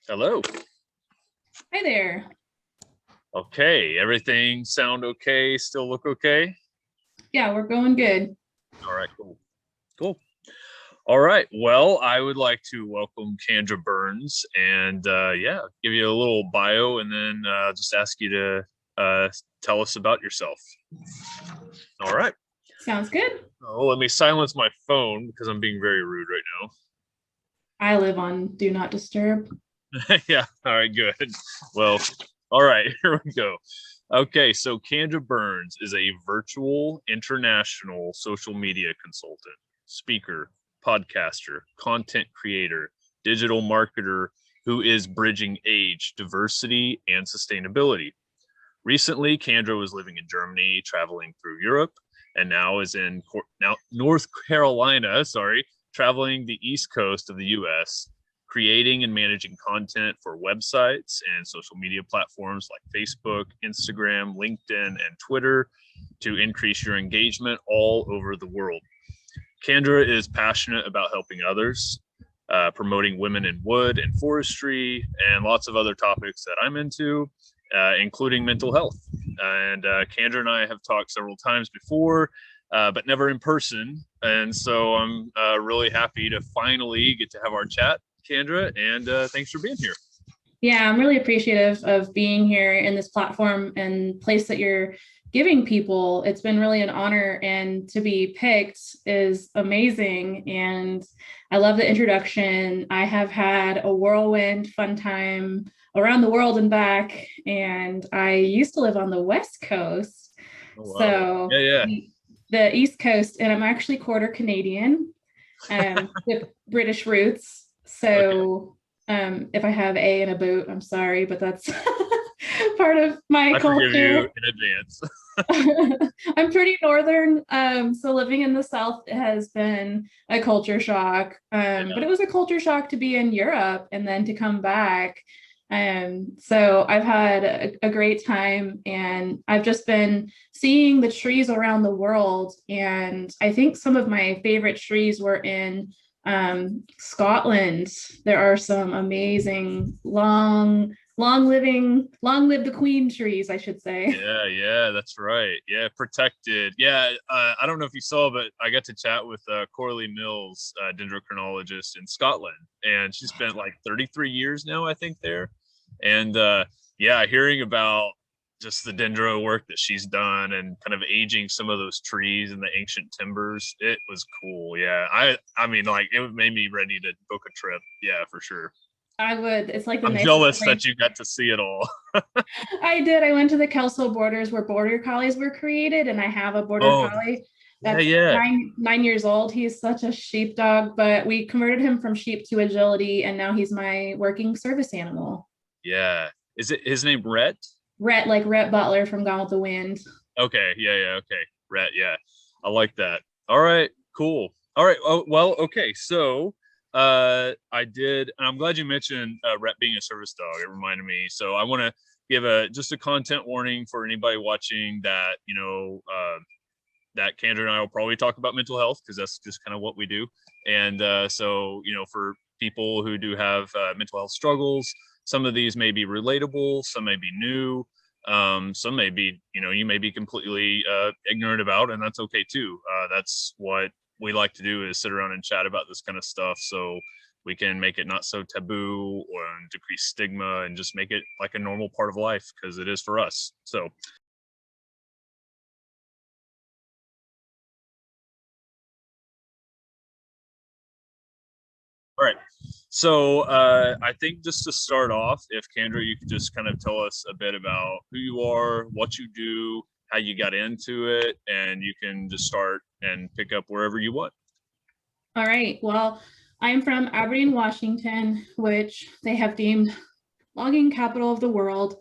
Hello. Hi there. Okay, everything sound okay? Still look okay? Yeah, we're going good. All right, cool. Cool. All right. Well, I would like to welcome Candra Burns and yeah, give you a little bio and then just ask you to tell us about yourself. All right. Sounds good. Oh, let me silence my phone because I'm being very rude right I live on Do Not Disturb. now. Yeah. All right, good. Well, all right, here we go. Okay, so Candra Burns is a virtual international social media consultant, speaker, podcaster, content creator, digital marketer who is bridging age, diversity, and sustainability. Recently, Candra was living in Germany, traveling through Europe, and now is in North Carolina, traveling the East Coast of the US, creating and managing content for websites and social media platforms like Facebook, Instagram, LinkedIn, and Twitter to increase your engagement all over the world. Candra is passionate about helping others, promoting women in wood and forestry, and lots of other topics that I'm into, including mental health. And Candra and I have talked several times before, but never in person. And so I'm really happy to finally get to have our chat, Candra, and thanks for being here. Yeah, I'm really appreciative of being here in this platform and place that you're giving people. It's been really an honor, and to be picked is amazing. And I love the introduction. I have had a whirlwind fun time around the world and back, and I used to live on the West Coast. Oh, wow. So Yeah. the East Coast, and I'm actually quarter Canadian with British roots. Okay. So if I have A in a boot, I'm sorry, but that's part of my I forgive you culture. in advance. I'm pretty northern, so living in the South has been a culture shock. But Yeah. it was a culture shock to be in Europe and then to come back. So I've had a great time, and I've just been seeing the trees around the world. And I think some of my favorite trees were in Scotland. There are some amazing long live the queen trees, I should say. Yeah, that's right. Yeah, protected. Yeah, I don't know if you saw, but I got to chat with Corley Mills, dendrochronologist in Scotland, and she spent like 33 years now, I think, there. And yeah, hearing about just the dendro work that she's done and kind of aging some of those trees and the ancient timbers, it was cool. Yeah, I mean, like it made me ready to book a trip. Yeah, for sure. I would. It's like the I'm nicest jealous place. that you got to see it all. I did. I went to the Kelso borders where border collies were created, and I have a border Oh, collie yeah, that's yeah. nine years old. He's such a sheepdog, but we converted him from sheep to agility, and now he's my working service animal. Yeah. Is it his name Rhett? Rhett, like Rhett Butler from Gone with the Wind. Okay. Yeah. Okay. Rhett. Yeah. I like that. All right. Cool. All right. Oh, well, okay. So, I did, and I'm glad you mentioned Rhett being a service dog. It reminded me. So I want to give a just a content warning for anybody watching that, that Candra and I will probably talk about mental health because that's just kind of what we do. And so, for people who do have mental health struggles, some of these may be relatable, some may be new, some may be, you may be completely ignorant about, and that's okay too. That's what we like to do is sit around and chat about this kind of stuff. So we can make it not so taboo or decrease stigma and just make it like a normal part of life because it is for us. So all right. So I think just to start off, if Candra, you could just kind of tell us a bit about who you are, what you do, how you got into it, and you can just start and pick up wherever you want. All right. Well, I'm from Aberdeen, Washington, which they have deemed logging capital of the world.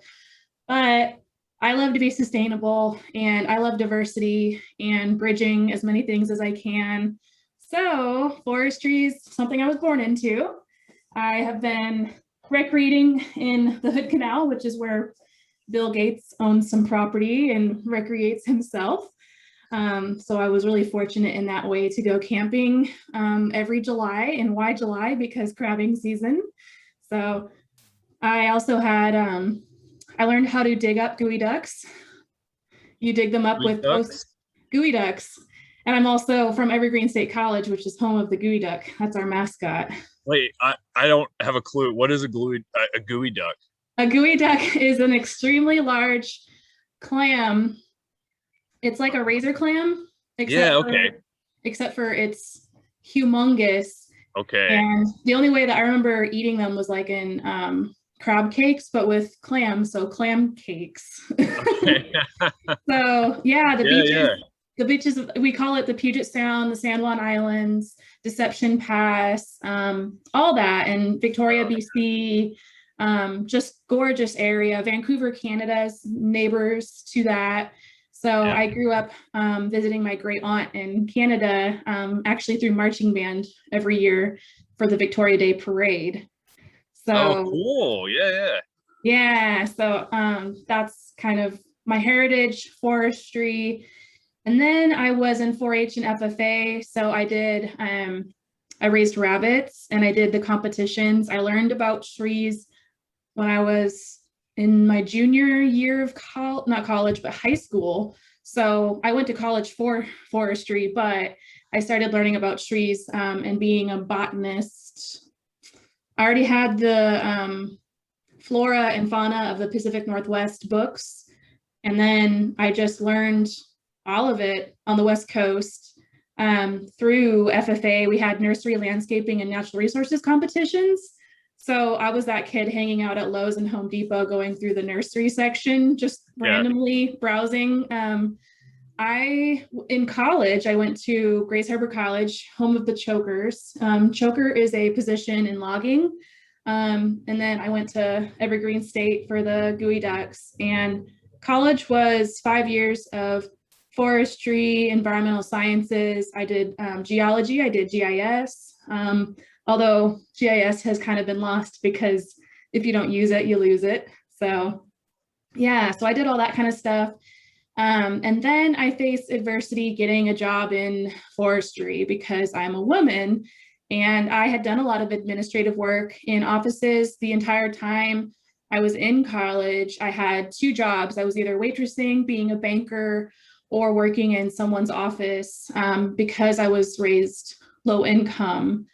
But I love to be sustainable, and I love diversity and bridging as many things as I can. So, forestry is something I was born into. I have been recreating in the Hood Canal, which is where Bill Gates owns some property and recreates himself. So I was really fortunate in that way to go camping every July. And why July? Because crabbing season. So I also had, I learned how to dig up gooey ducks. You dig them up Wheat with post ducks? gooey ducks. And I'm also from Evergreen State College, which is home of the gooey duck. That's our mascot. Wait, I don't have a clue. What is a gooey duck? A gooey duck is an extremely large clam. It's like a razor clam, Yeah, okay. except for it's humongous. Okay. And the only way that I remember eating them was like in crab cakes, but with clams, so clam cakes. Okay. So yeah, Yeah, yeah. the beaches, we call it the Puget Sound, the San Juan Islands, Deception Pass, all that, and Victoria, Oh, BC, just gorgeous area. Vancouver, Canada's neighbors to that. So yeah. I grew up visiting my great aunt in Canada, actually through marching band every year for the Victoria Day Parade. Oh, So cool. Yeah, yeah. yeah, so that's kind of my heritage, forestry. And then I was in 4-H and FFA. So I raised rabbits and I did the competitions. I learned about trees when I was in my junior year of college, not college, but high school. So I went to college for forestry, but I started learning about trees and being a botanist. I already had the flora and fauna of the Pacific Northwest books. And then I just learned all of it on the West Coast through FFA. We had nursery landscaping and natural resources competitions. So I was that kid hanging out at Lowe's and Home Depot, going through the nursery section, just Yeah. randomly browsing. In college, I went to Grace Harbor College, home of the chokers. Choker is a position in logging. And then I went to Evergreen State for the gooey ducks. And college was 5 years of forestry, environmental sciences. I did geology, I did GIS, although GIS has kind of been lost because if you don't use it, you lose it. So yeah, so I did all that kind of stuff. And then I faced adversity getting a job in forestry because I'm a woman and I had done a lot of administrative work in offices the entire time I was in college. I had two jobs. I was either waitressing, being a banker, or working in someone's office because I was raised low income.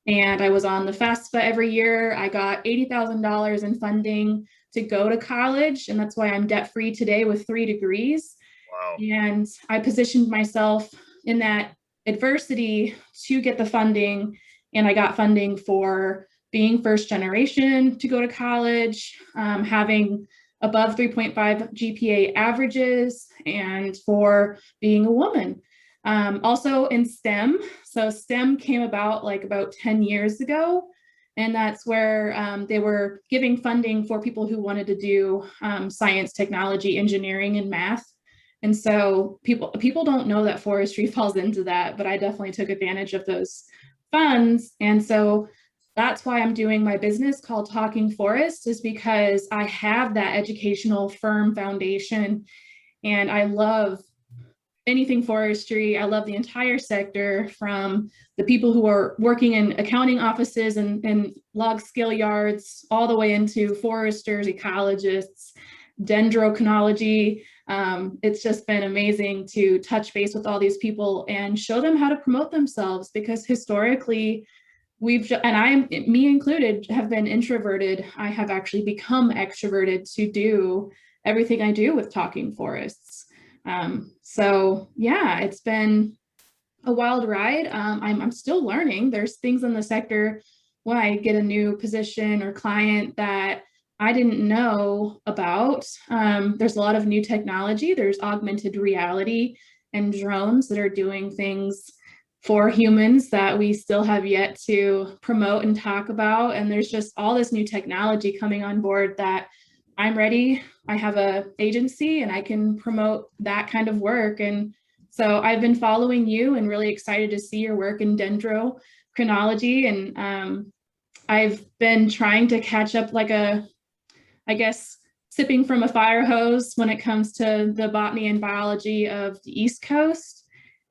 And I was on the FAFSA every year. I got $80,000 in funding to go to college. And that's why I'm debt free today with 3 degrees. Wow. And I positioned myself in that adversity to get the funding. And I got funding for being first generation to go to college, having above 3.5 GPA averages, and for being a woman. Also in STEM. So STEM came about like about 10 years ago. And that's where they were giving funding for people who wanted to do science, technology, engineering, and math. And so people don't know that forestry falls into that, but I definitely took advantage of those funds. And so that's why I'm doing my business called Talking Forest, is because I have that educational firm foundation and I love anything forestry. I love the entire sector, from the people who are working in accounting offices and log scale yards, all the way into foresters, ecologists, dendrochronology. It's just been amazing to touch base with all these people and show them how to promote themselves, because historically, me included, have been introverted. I have actually become extroverted to do everything I do with Talking Forests. So yeah, it's been a wild ride. I'm still learning. There's things in the sector when I get a new position or client that I didn't know about. There's a lot of new technology. There's augmented reality and drones that are doing things for humans that we still have yet to promote and talk about. And there's just all this new technology coming on board that I'm ready. I have a agency and I can promote that kind of work. And so I've been following you and really excited to see your work in dendrochronology. And I've been trying to catch up I guess, sipping from a fire hose when it comes to the botany and biology of the East Coast.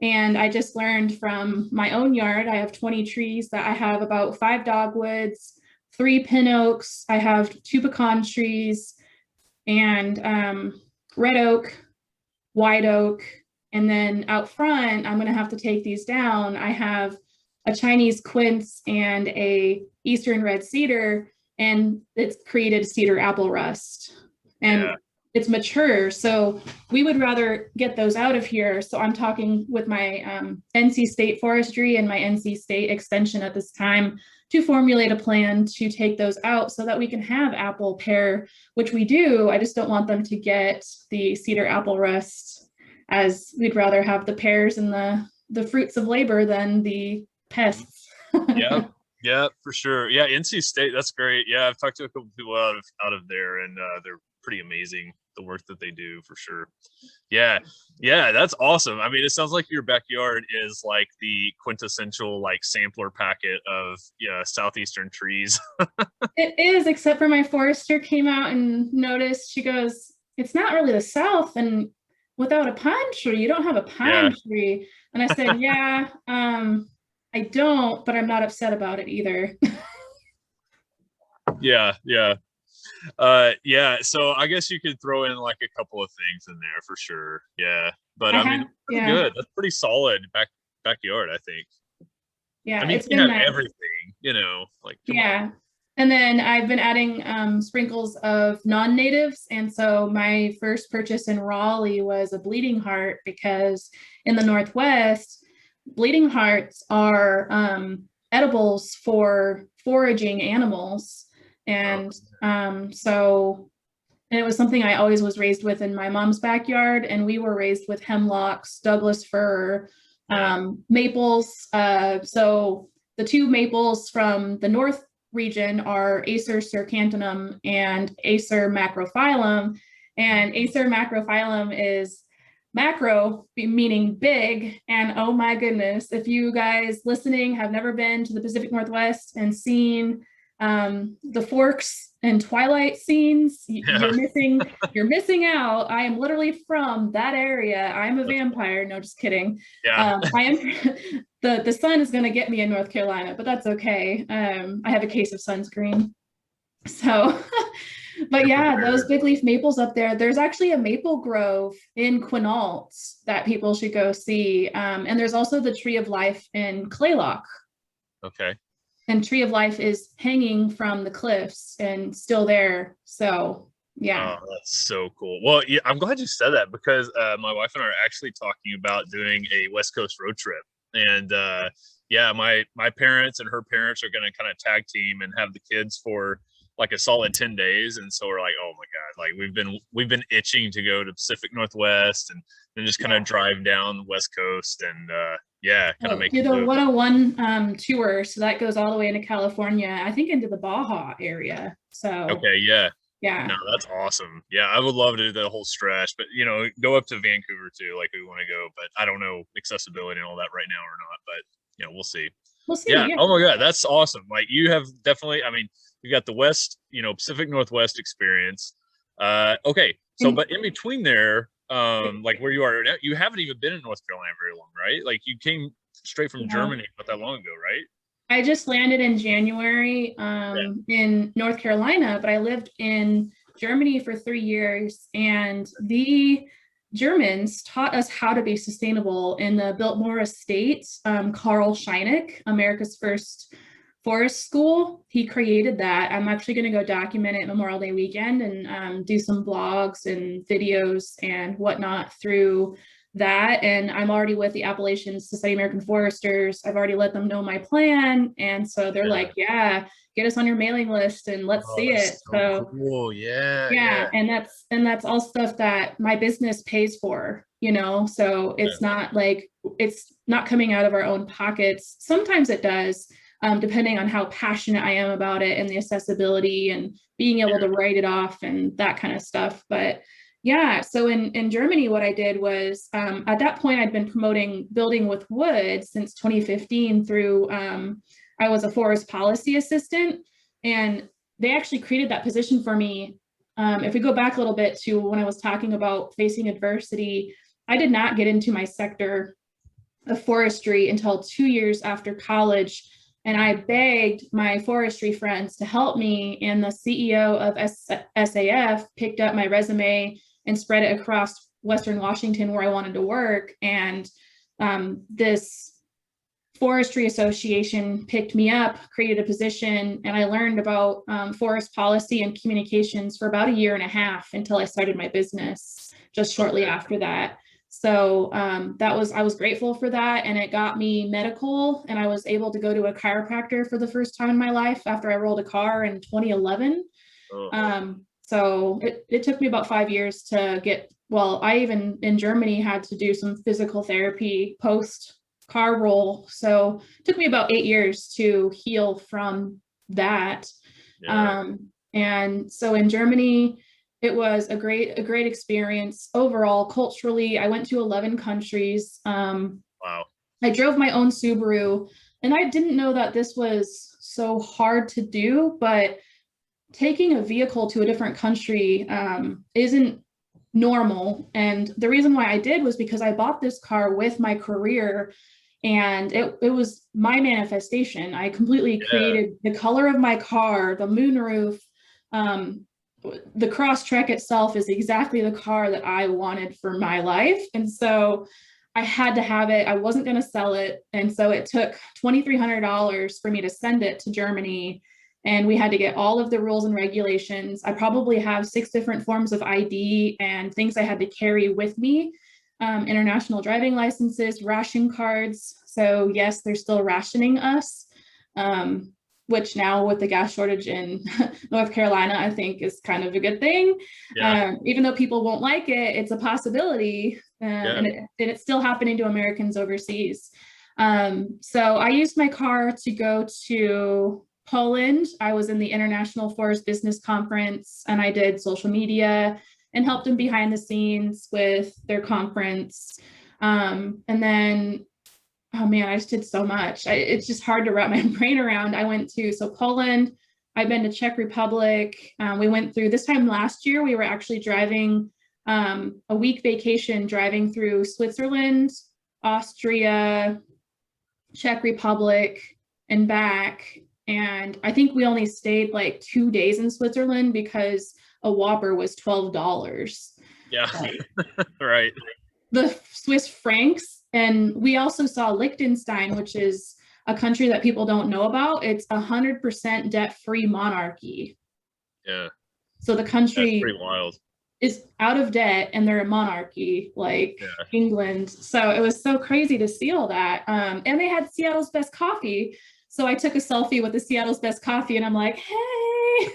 And I just learned from my own yard, I have 20 trees, that I have about 5 dogwoods, 3 pin oaks. I have 2 pecan trees and red oak, white oak. And then out front, I'm going to have to take these down. I have a Chinese quince and a Eastern red cedar, and it's created cedar apple rust. And Yeah. it's mature. So we would rather get those out of here. So I'm talking with my NC State Forestry and my NC State Extension at this time to formulate a plan to take those out so that we can have apple pear, which we do. I just don't want them to get the cedar apple rust, as we'd rather have the pears and the fruits of labor than the pests. Yeah. Yeah, for sure. Yeah, NC State, that's great. Yeah, I've talked to a couple people out of there, and they're pretty amazing, the work that they do, for sure. Yeah, yeah, that's awesome. I mean, it sounds like your backyard is like the quintessential like sampler packet of southeastern trees. It is, except for my forester came out and noticed, she goes, it's not really the South, and without a pine tree, you don't have a pine tree. And I said, yeah, I don't, but I'm not upset about it either. Yeah, yeah. Yeah, so I guess you could throw in like a couple of things in there for sure. Yeah. But I mean, pretty good. That's pretty solid backyard, I think. Yeah, I mean, it's you been have nice. everything, like yeah. And then I've been adding sprinkles of non-natives. And so my first purchase in Raleigh was a bleeding heart, because in the Northwest, bleeding hearts are edibles for foraging animals. And so, and it was something I always was raised with in my mom's backyard. And we were raised with hemlocks, Douglas fir, maples. So the 2 maples from the north region are Acer cercantenum and Acer macrophyllum. And Acer macrophyllum is macro, meaning big. And oh my goodness, if you guys listening have never been to the Pacific Northwest and seen the Forks and Twilight scenes, you're missing out. I am literally from that area. I'm a vampire. No, just kidding. Yeah. I am. The sun is going to get me in North Carolina, but that's okay. I have a case of sunscreen. So, but yeah, those big leaf maples up there. There's actually a maple grove in Quinault that people should go see. And there's also the Tree of Life in Claylock. Okay. And Tree of Life is hanging from the cliffs and still there. So yeah. Oh, that's so cool. Well, yeah, I'm glad you said that, because my wife and I are actually talking about doing a West Coast road trip. And yeah, my parents and her parents are going to kind of tag team and have the kids for like a solid 10 days. And so we're like, oh my God, like we've been itching to go to Pacific Northwest and then just kind of drive down the West Coast and yeah, kind of make do the 101 tour. So that goes all the way into California, I think into the Baja area. So okay, yeah. Yeah. No, that's awesome. Yeah, I would love to do the whole stretch, but go up to Vancouver too. Like we want to go, but I don't know accessibility and all that right now or not. But we'll see. We'll see. Yeah. Oh my God, that's awesome. Like you have definitely. I mean, you got the West, Pacific Northwest experience. Okay. So, but in between there, like where you are now, you haven't even been in North Carolina very long, right? Like you came straight from Germany not that long ago, right? I just landed in January in North Carolina, but I lived in Germany for 3 years, and the Germans taught us how to be sustainable in the Biltmore Estate. Carl Scheineck, America's first forest school, he created that. I'm actually going to go document it Memorial Day weekend and do some blogs and videos and whatnot through that. And I'm already with the Appalachian Society of American Foresters. I've already let them know my plan. And so they're like, yeah, get us on your mailing list and let's see it. So cool. Yeah. And that's all stuff that my business pays for, so it's not like, it's not coming out of our own pockets. Sometimes it does, depending on how passionate I am about it and the accessibility and being able to write it off and that kind of stuff. But yeah, so in Germany, what I did was at that point, I'd been promoting building with wood since 2015 through, I was a forest policy assistant, and they actually created that position for me. If we go back a little bit to when I was talking about facing adversity, I did not get into my sector of forestry until 2 years after college. And I begged my forestry friends to help me, and the CEO of SAF picked up my resume and spread it across Western Washington where I wanted to work. And this forestry association picked me up, created a position, and I learned about forest policy and communications for about a year and a half until I started my business just shortly after that. So I was grateful for that, and it got me medical, and I was able to go to a chiropractor for the first time in my life after I rolled a car in 2011. So it took me about 5 years to get, well, I even in Germany had to do some physical therapy post car roll. So it took me about 8 years to heal from that. Yeah. And so in Germany, it was a great experience overall. Culturally, I went to 11 countries. Wow. I drove my own Subaru, and I didn't know that this was so hard to do, but taking a vehicle to a different country isn't normal. And the reason why I did was because I bought this car with my career, and it was my manifestation. I completely created the color of my car, the moonroof, the Crosstrek itself is exactly the car that I wanted for my life. And so I had to have it. I wasn't going to sell it. And so it took $2,300 for me to send it to Germany. And we had to get all of the rules and regulations. I probably have 6 different forms of ID and things I had to carry with me. International driving licenses, ration cards. So yes, they're still rationing us. Which now with the gas shortage in North Carolina, I think is kind of a good thing. Yeah. Even though people won't like it, it's a possibility, and it's still happening to Americans overseas. So I used my car to go to Poland. I was in the International Forest Business Conference, and I did social media and helped them behind the scenes with their conference. And then oh man, I just did so much. It's just hard to wrap my brain around. I went to, so Poland, I've been to Czech Republic. We went through, this time last year, we were actually driving a week vacation, driving through Switzerland, Austria, Czech Republic, and back. And I think we only stayed like 2 days in Switzerland because a Whopper was $12. Yeah. Right. The Swiss francs. And we also saw Liechtenstein, which is a country that people don't know about. It's 100% debt-free monarchy. Yeah. So the country That's pretty wild. is out of debt, and they're a monarchy like England. So it was so crazy to see all that. And they had Seattle's best coffee. So I took a selfie with the Seattle's best coffee, and I'm like, hey.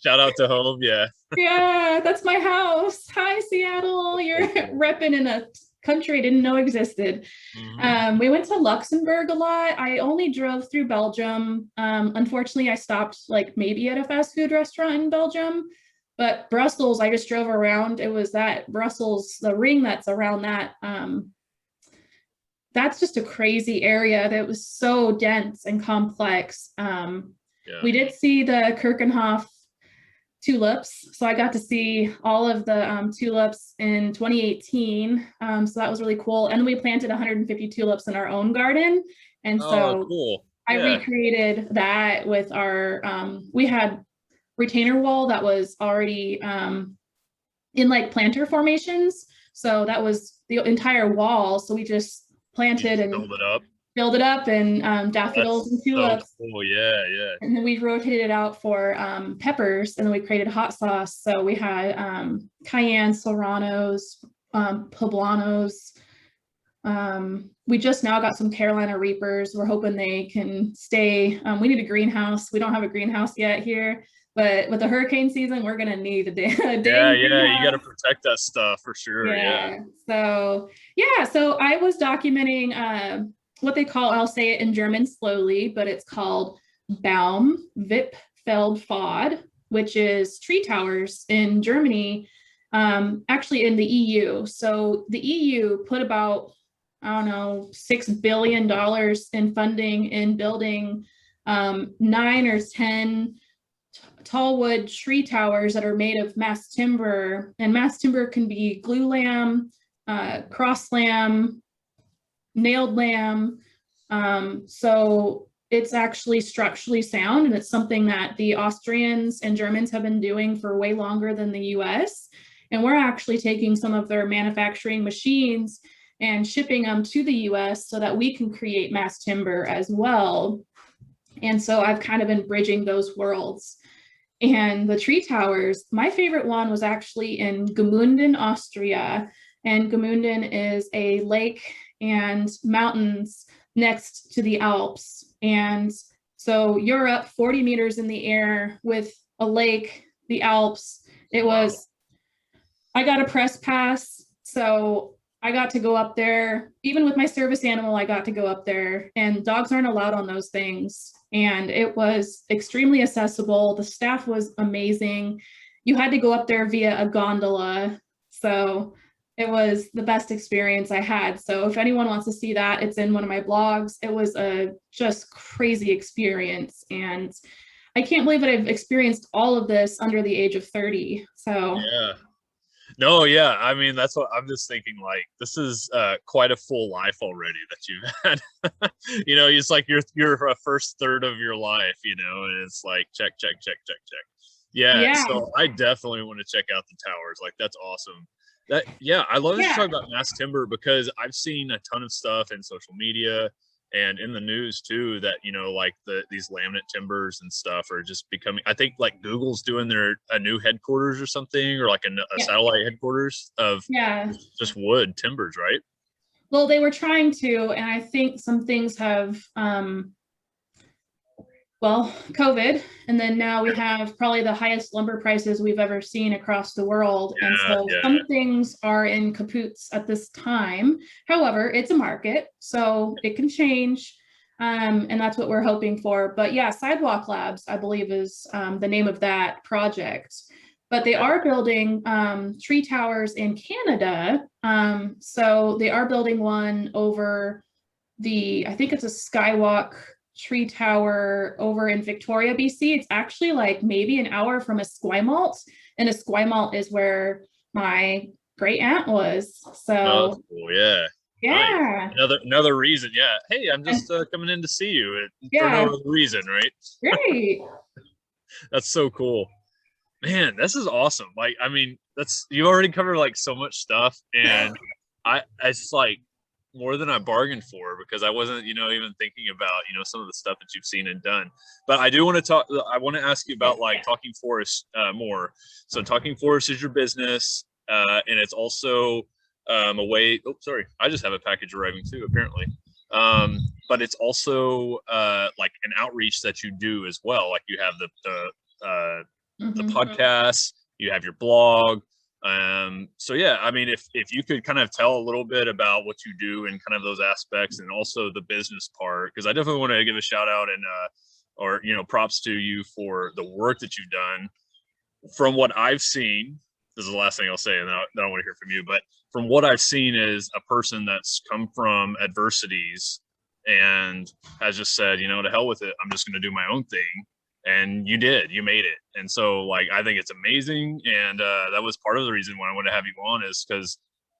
Shout out to home. Yeah. Yeah, that's my house. Hi, Seattle. You're repping in a country I didn't know existed. We went to Luxembourg a lot. I only drove through Belgium. Unfortunately, I stopped like maybe at a fast food restaurant in Belgium, but Brussels, I just drove around. It was that Brussels, the ring that's around that. That's just a crazy area that was so dense and complex. We did see the Kirchenhof tulips. So I got to see all of the tulips in 2018. So that was really cool. And we planted 150 tulips in our own garden. And so cool. I recreated that with our, we had retainer wall that was already in like planter formations. So that was the entire wall. So we just planted and build it up and daffodils and tulips. So cool. Yeah. And then we rotated it out for peppers, and then we created hot sauce. So we had cayenne, serranos, poblanos. We just now got some Carolina Reapers. We're hoping they can stay. We need a greenhouse. We don't have a greenhouse yet here, but with the hurricane season, we're gonna need a dang greenhouse. You got to protect that stuff for sure. So I was documenting what they call, I'll say it in German slowly, but it's called Baum Wipfeldpfad, which is tree towers in Germany, actually in the EU. So the EU put about, I don't know, $6 billion in funding in building 9 or 10 tall wood tree towers that are made of mass timber. And mass timber can be glulam, crosslam, nailed lamb. So it's actually structurally sound, and it's something that the Austrians and Germans have been doing for way longer than the US. And we're actually taking some of their manufacturing machines and shipping them to the US so that we can create mass timber as well. And so I've kind of been bridging those worlds. And the tree towers, my favorite one was actually in Gmunden, Austria. And Gmunden is a lake and mountains next to the Alps. And so you're up 40 meters in the air with a lake, the Alps. It was, I got a press pass. So I got to go up there. Even with my service animal, I got to go up there, and dogs aren't allowed on those things. And it was extremely accessible. The staff was amazing. You had to go up there via a gondola. So it was the best experience I had. So if anyone wants to see that, it's in one of my blogs. It was a just crazy experience. And I can't believe that I've experienced all of this under the age of 30. So Yeah. No, yeah. I mean, that's what I'm just thinking. Like, this is quite a full life already that you've had. You know, it's like your first third of your life. You know, and it's like check, check, check, check, check. Yeah. yeah. So I definitely want to check out the towers. Like, that's awesome. That yeah, I love that you talk about mass timber, because I've seen a ton of stuff in social media and in the news too that, you know, like these laminate timbers and stuff are just becoming, I think like Google's doing a new headquarters or something, or like a satellite headquarters of just wood timbers, right? Well, they were trying to, and I think some things have COVID, and then now we have probably the highest lumber prices we've ever seen across the world. And so some things are in caputs at this time. However, it's a market, so it can change. And that's what we're hoping for. But yeah, Sidewalk Labs, I believe, is the name of that project. But they are building tree towers in Canada. So they are building one over I think it's a Skywalk tree tower over in Victoria, BC. It's actually like maybe an hour from Esquimalt, and Esquimalt is where my great aunt was. So that's cool. Yeah. Another reason. Yeah. Hey, I'm just coming in to see you. For no other reason, right? Great. That's so cool. Man, this is awesome. Like, I mean, you already covered like so much stuff, and it's like more than I bargained for, because I wasn't, you know, even thinking about, you know, some of the stuff that you've seen and done. But I do want to talk. I want to ask you about like Talking Forest more. So Talking Forest is your business, and it's also a way. Oh, sorry, I just have a package arriving too, apparently. But it's also like an outreach that you do as well. Like you have the podcast, you have your blog. So yeah, I mean, if you could kind of tell a little bit about what you do and kind of those aspects, and also the business part, because I definitely want to give a shout out and or, you know, props to you for the work that you've done. From what I've seen, this is the last thing I'll say, and then I want to hear from you. But from what I've seen, is a person that's come from adversities and has just said, you know, to hell with it, I'm just going to do my own thing. And you made it. And so like, I think it's amazing. And that was part of the reason why I wanted to have you on, is because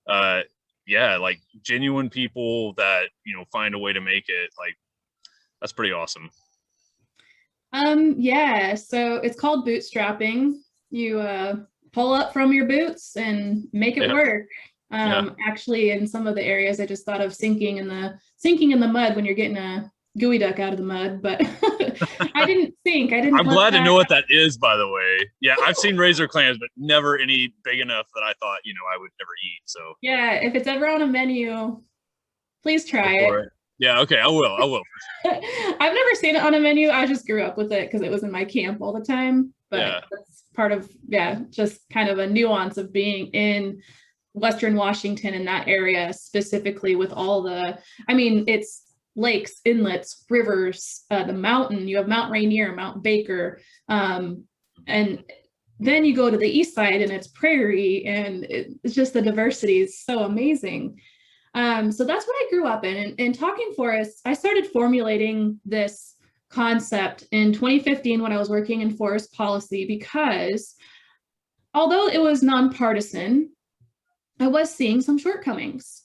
like genuine people that, you know, find a way to make it, like, that's pretty awesome. Yeah, so it's called bootstrapping. You pull up from your boots and make it work. Actually, in some of the areas, I just thought of sinking in the mud when you're getting a gooey duck out of the mud, but I didn't think. I'm glad to know what that is, by the way. Yeah, I've seen razor clams, but never any big enough that I thought, you know, I would never eat. So yeah, if it's ever on a menu, please try it. Yeah, okay, I will. I've never seen it on a menu. I just grew up with it because it was in my camp all the time. But that's part of, just kind of a nuance of being in Western Washington, in that area specifically, with all it's lakes, inlets, rivers, the mountain. You have Mount Rainier, Mount Baker, and then you go to the east side and it's prairie, and it's just the diversity is so amazing. So that's what I grew up in. And Talking Forests, I started formulating this concept in 2015 when I was working in forest policy, because although it was nonpartisan, I was seeing some shortcomings.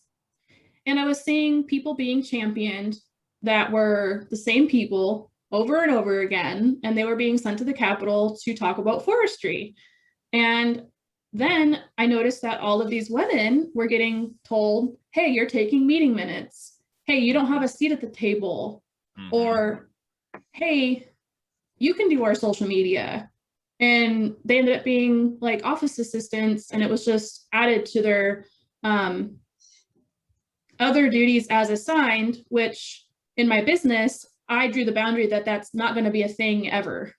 And I was seeing people being championed that were the same people over and over again, and they were being sent to the Capitol to talk about forestry. And then I noticed that all of these women were getting told, hey, you're taking meeting minutes. Hey, you don't have a seat at the table. Or, hey, you can do our social media. And they ended up being like office assistants, and it was just added to their other duties as assigned, which in my business, I drew the boundary that that's not going to be a thing ever.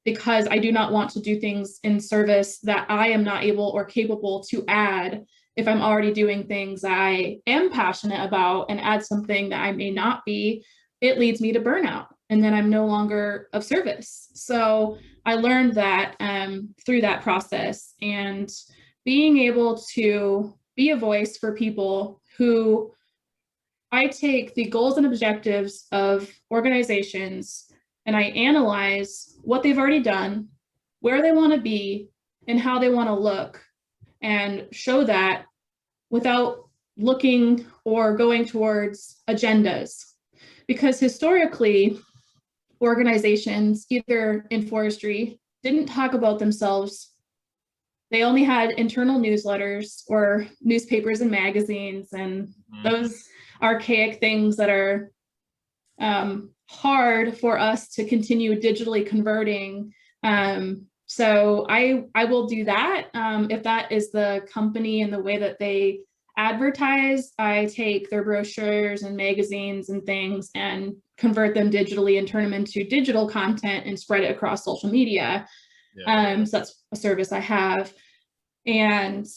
Because I do not want to do things in service that I am not able or capable to add if I'm already doing things I am passionate about and add something that I may not be, it leads me to burnout. And then I'm no longer of service. So I learned that through that process, and being able to be a voice for people who I take the goals and objectives of organizations and I analyze what they've already done, where they want to be, and how they want to look, and show that without looking or going towards agendas. Because historically, organizations, either in forestry, didn't talk about themselves. They only had internal newsletters or newspapers and magazines, and those archaic things that are hard for us to continue digitally converting. So I will do that. If that is the company and the way that they advertise, I take their brochures and magazines and things and convert them digitally and turn them into digital content and spread it across social media. So that's a service I have. And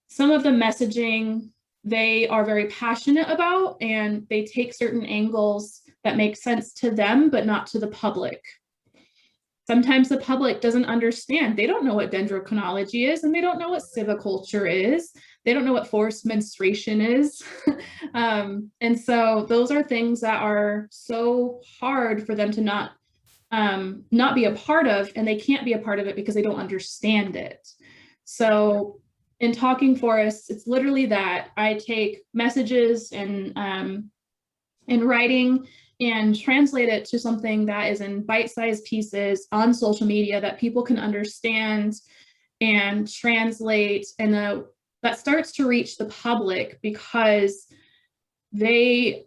some of the messaging they are very passionate about, and they take certain angles that make sense to them, but not to the public. Sometimes the public doesn't understand. They don't know what dendrochronology is, and they don't know what civiculture is. They don't know what forced menstruation is. And so those are things that are so hard for them to not be a part of, and they can't be a part of it because they don't understand it. So in Talking Forests, it's literally that I take messages and in writing and translate it to something that is in bite-sized pieces on social media that people can understand and translate, and that starts to reach the public, because they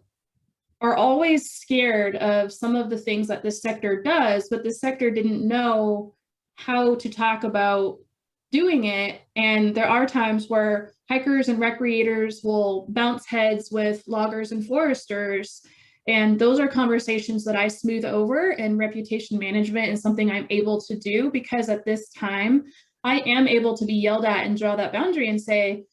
are always scared of some of the things that this sector does, but this sector didn't know how to talk about doing it. And there are times where hikers and recreators will bounce heads with loggers and foresters. And those are conversations that I smooth over, and reputation management is something I'm able to do, because at this time, I am able to be yelled at and draw that boundary and say,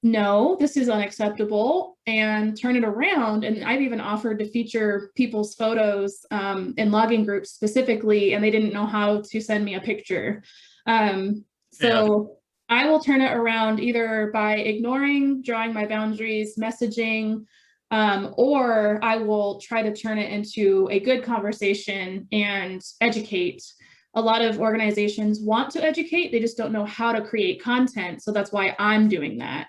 no, this is unacceptable, and turn it around. And I've even offered to feature people's photos in logging groups specifically, and they didn't know how to send me a picture. So I will turn it around either by ignoring, drawing my boundaries, messaging, or I will try to turn it into a good conversation and educate. A lot of organizations want to educate, they just don't know how to create content. So that's why I'm doing that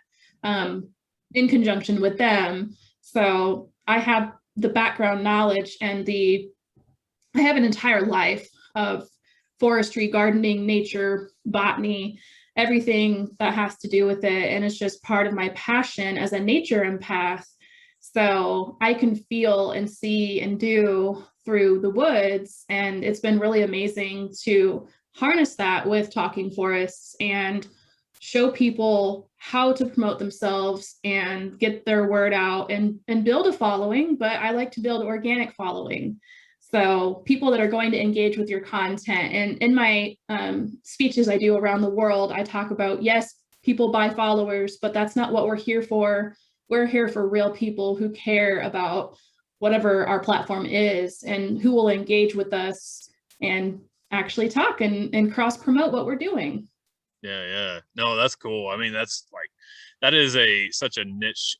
in conjunction with them. So I have the background knowledge and I have an entire life of forestry, gardening, nature, botany, everything that has to do with it. And it's just part of my passion as a nature empath. So I can feel and see and do through the woods. And it's been really amazing to harness that with Talking Forests and show people how to promote themselves and get their word out and build a following. But I like to build organic following. So people that are going to engage with your content. And in my speeches I do around the world, I talk about, yes, people buy followers, but that's not what we're here for. We're here for real people who care about whatever our platform is and who will engage with us and actually talk and cross promote what we're doing. Yeah. No, that's cool. I mean, that is such a niche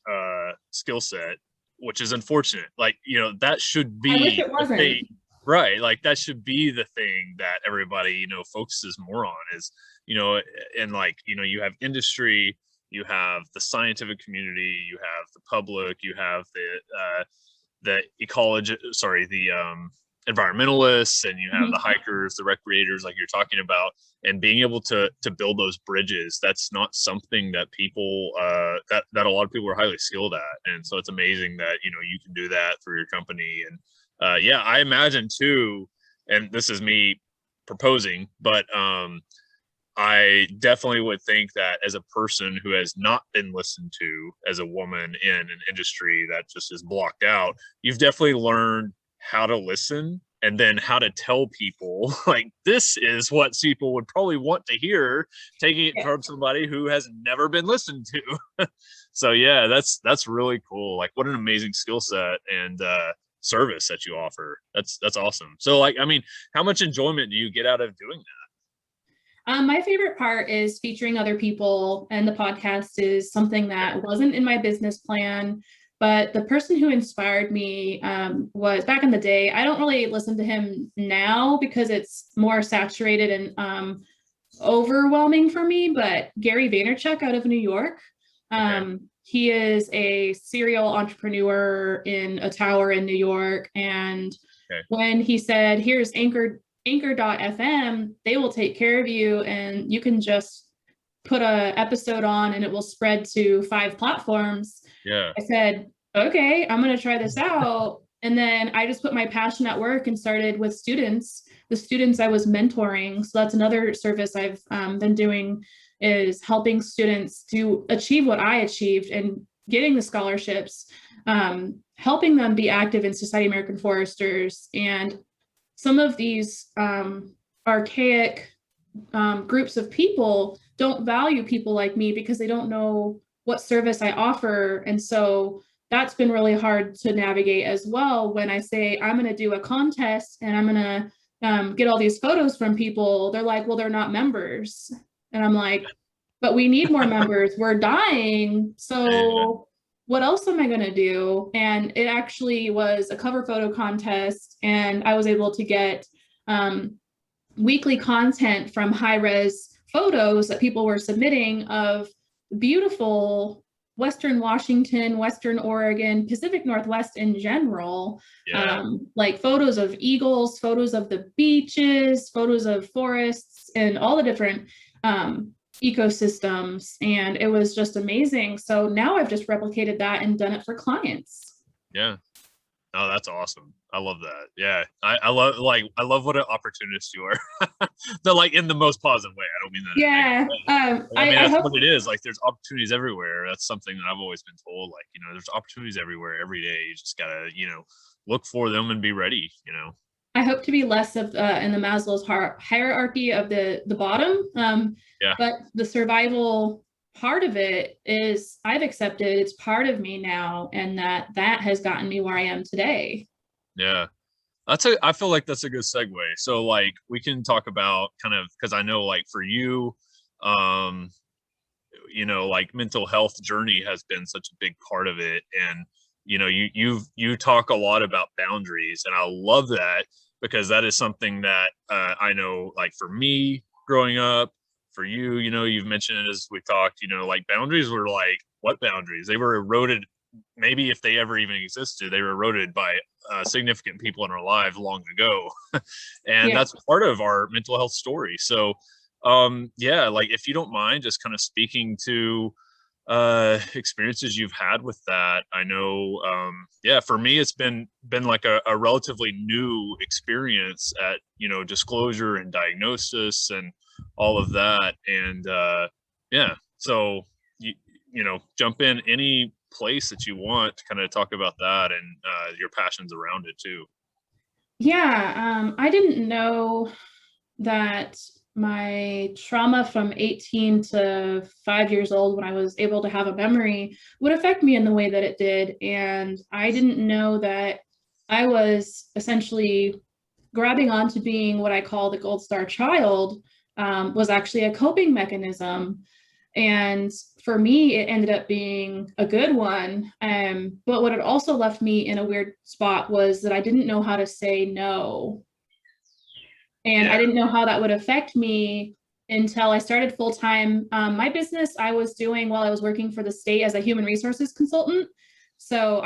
skill set, which is unfortunate. Like, that should be I wish it wasn't. the thing, right? Like, that should be the thing that everybody, focuses more on is, and you have industry you have the scientific community, you have the public, you have the ecology, sorry, the environmentalists, and you have the hikers, the recreators, like you're talking about, and being able to build those bridges. That's not something that people that a lot of people are highly skilled at, and so it's amazing that you can do that through your company. And yeah, I imagine too, and this is me proposing, but I definitely would think that as a person who has not been listened to, as a woman in an industry that just is blocked out, you've definitely learned how to listen and then how to tell people like this is what people would probably want to hear, taking it from somebody who has never been listened to. So yeah, that's really cool. Like, what an amazing skill set and service that you offer. That's awesome. So like, I mean, how much enjoyment do you get out of doing that? My favorite part is featuring other people, and the podcast is something that wasn't in my business plan. But the person who inspired me was back in the day. I don't really listen to him now because it's more saturated and overwhelming for me. But Gary Vaynerchuk out of New York, he is a serial entrepreneur in a tower in New York. And when he said, "Here's Anchor.fm, they will take care of you, and you can just put a episode on and it will spread to 5 platforms." I said, okay, I'm going to try this out. And then I just put my passion at work and started with the students I was mentoring. So that's another service I've been doing, is helping students to achieve what I achieved and getting the scholarships, helping them be active in Society of American Foresters. And some of these archaic groups of people don't value people like me because they don't know what service I offer. And so that's been really hard to navigate as well. When I say I'm going to do a contest and I'm going to get all these photos from people, they're like, well, they're not members. And I'm like, but we need more members. We're dying. So what else am I going to do? And it actually was a cover photo contest, and I was able to get weekly content from high-res photos that people were submitting of beautiful Western Washington, Western Oregon, Pacific Northwest in general, like photos of eagles, photos of the beaches, photos of forests, and all the different ecosystems. And it was just amazing. So now I've just replicated that and done it for clients. Yeah. Oh, that's awesome. I love that. Yeah. I love what an opportunist you are. They're like in the most positive way. I don't mean that. Yeah. I mean, that's what it is. Like, there's opportunities everywhere. That's something that I've always been told. Like, there's opportunities everywhere every day. You just gotta, look for them and be ready, I hope to be less of in the Maslow's hierarchy of the bottom. But the survival part of it is I've accepted it's part of me now, and that has gotten me where I am today. Yeah. I feel like that's a good segue. So like we can talk about kind of, because I know like for you, like mental health journey has been such a big part of it. And you talk a lot about boundaries, and I love that, because that is something that I know, like for me growing up, for you, you've mentioned it as we talked, like boundaries were like, what boundaries? They were eroded. Maybe if they ever even existed, they were eroded by significant people in our lives long ago. And that's part of our mental health story. So like if you don't mind just kind of speaking to experiences you've had with that. I know for me it's been like a relatively new experience at disclosure and diagnosis and all of that. And so jump in any place that you want to kind of talk about that and your passions around it too. I didn't know that my trauma from 18 to 5 years old, when I was able to have a memory, would affect me in the way that it did. And I didn't know that I was essentially grabbing onto being what I call the gold star child, was actually a coping mechanism. And for me, it ended up being a good one. But what it also left me in a weird spot was that I didn't know how to say no. And I didn't know how that would affect me until I started full time. My business I was doing while I was working for the state as a human resources consultant. So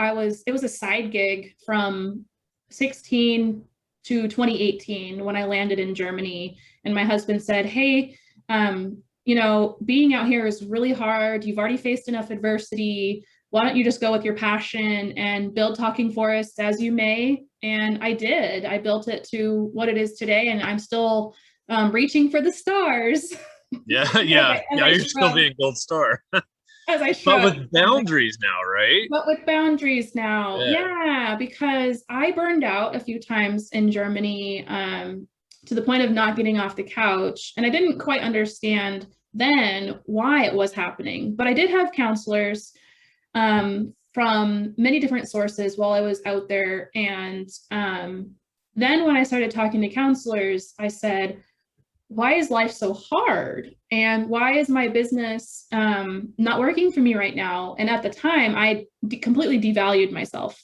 it was a side gig from 16 to 2018 when I landed in Germany. And my husband said, hey, being out here is really hard. You've already faced enough adversity. Why don't you just go with your passion and build Talking Forests as you may? And I did. I built it to what it is today, and I'm still reaching for the stars. Yeah, yeah, yeah. You're still being gold star, as I but shrug. with boundaries now, right? But with boundaries now, yeah, because I burned out a few times in Germany to the point of not getting off the couch, and I didn't quite understand then why it was happening. But I did have counselors from many different sources while I was out there, and then when I started talking to counselors, I said, why is life so hard? And why is my business not working for me right now? And at the time, I completely devalued myself.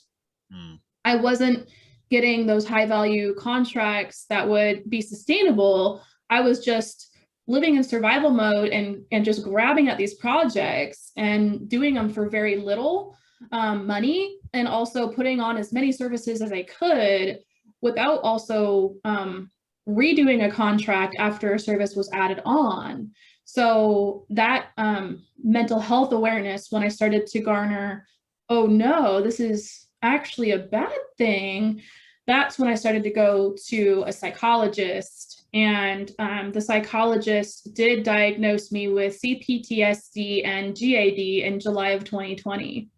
I wasn't getting those high value contracts that would be sustainable. I was just living in survival mode and just grabbing at these projects and doing them for very little money, and also putting on as many services as I could without also redoing a contract after a service was added on. So that mental health awareness, when I started to garner, oh no, this is actually a bad thing, that's when I started to go to a psychologist. And the psychologist did diagnose me with CPTSD and GAD in July of 2020.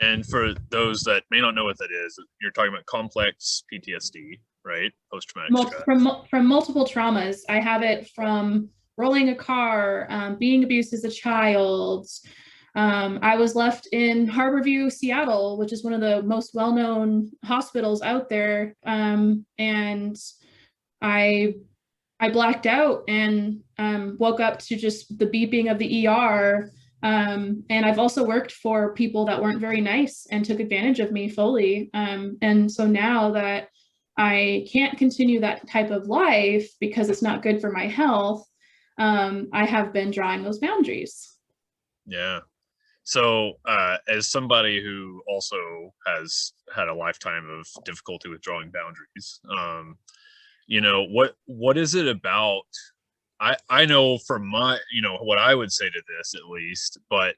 And for those that may not know what that is, you're talking about complex PTSD, right? Post-traumatic stress. From multiple traumas. I have it from rolling a car, being abused as a child. I was left in Harborview, Seattle, which is one of the most well-known hospitals out there. And I blacked out and woke up to just the beeping of the ER. And I've also worked for people that weren't very nice and took advantage of me fully. And so now that I can't continue that type of life because it's not good for my health, I have been drawing those boundaries. Yeah. So as somebody who also has had a lifetime of difficulty with drawing boundaries, what is it about? I know from my, what I would say to this at least, but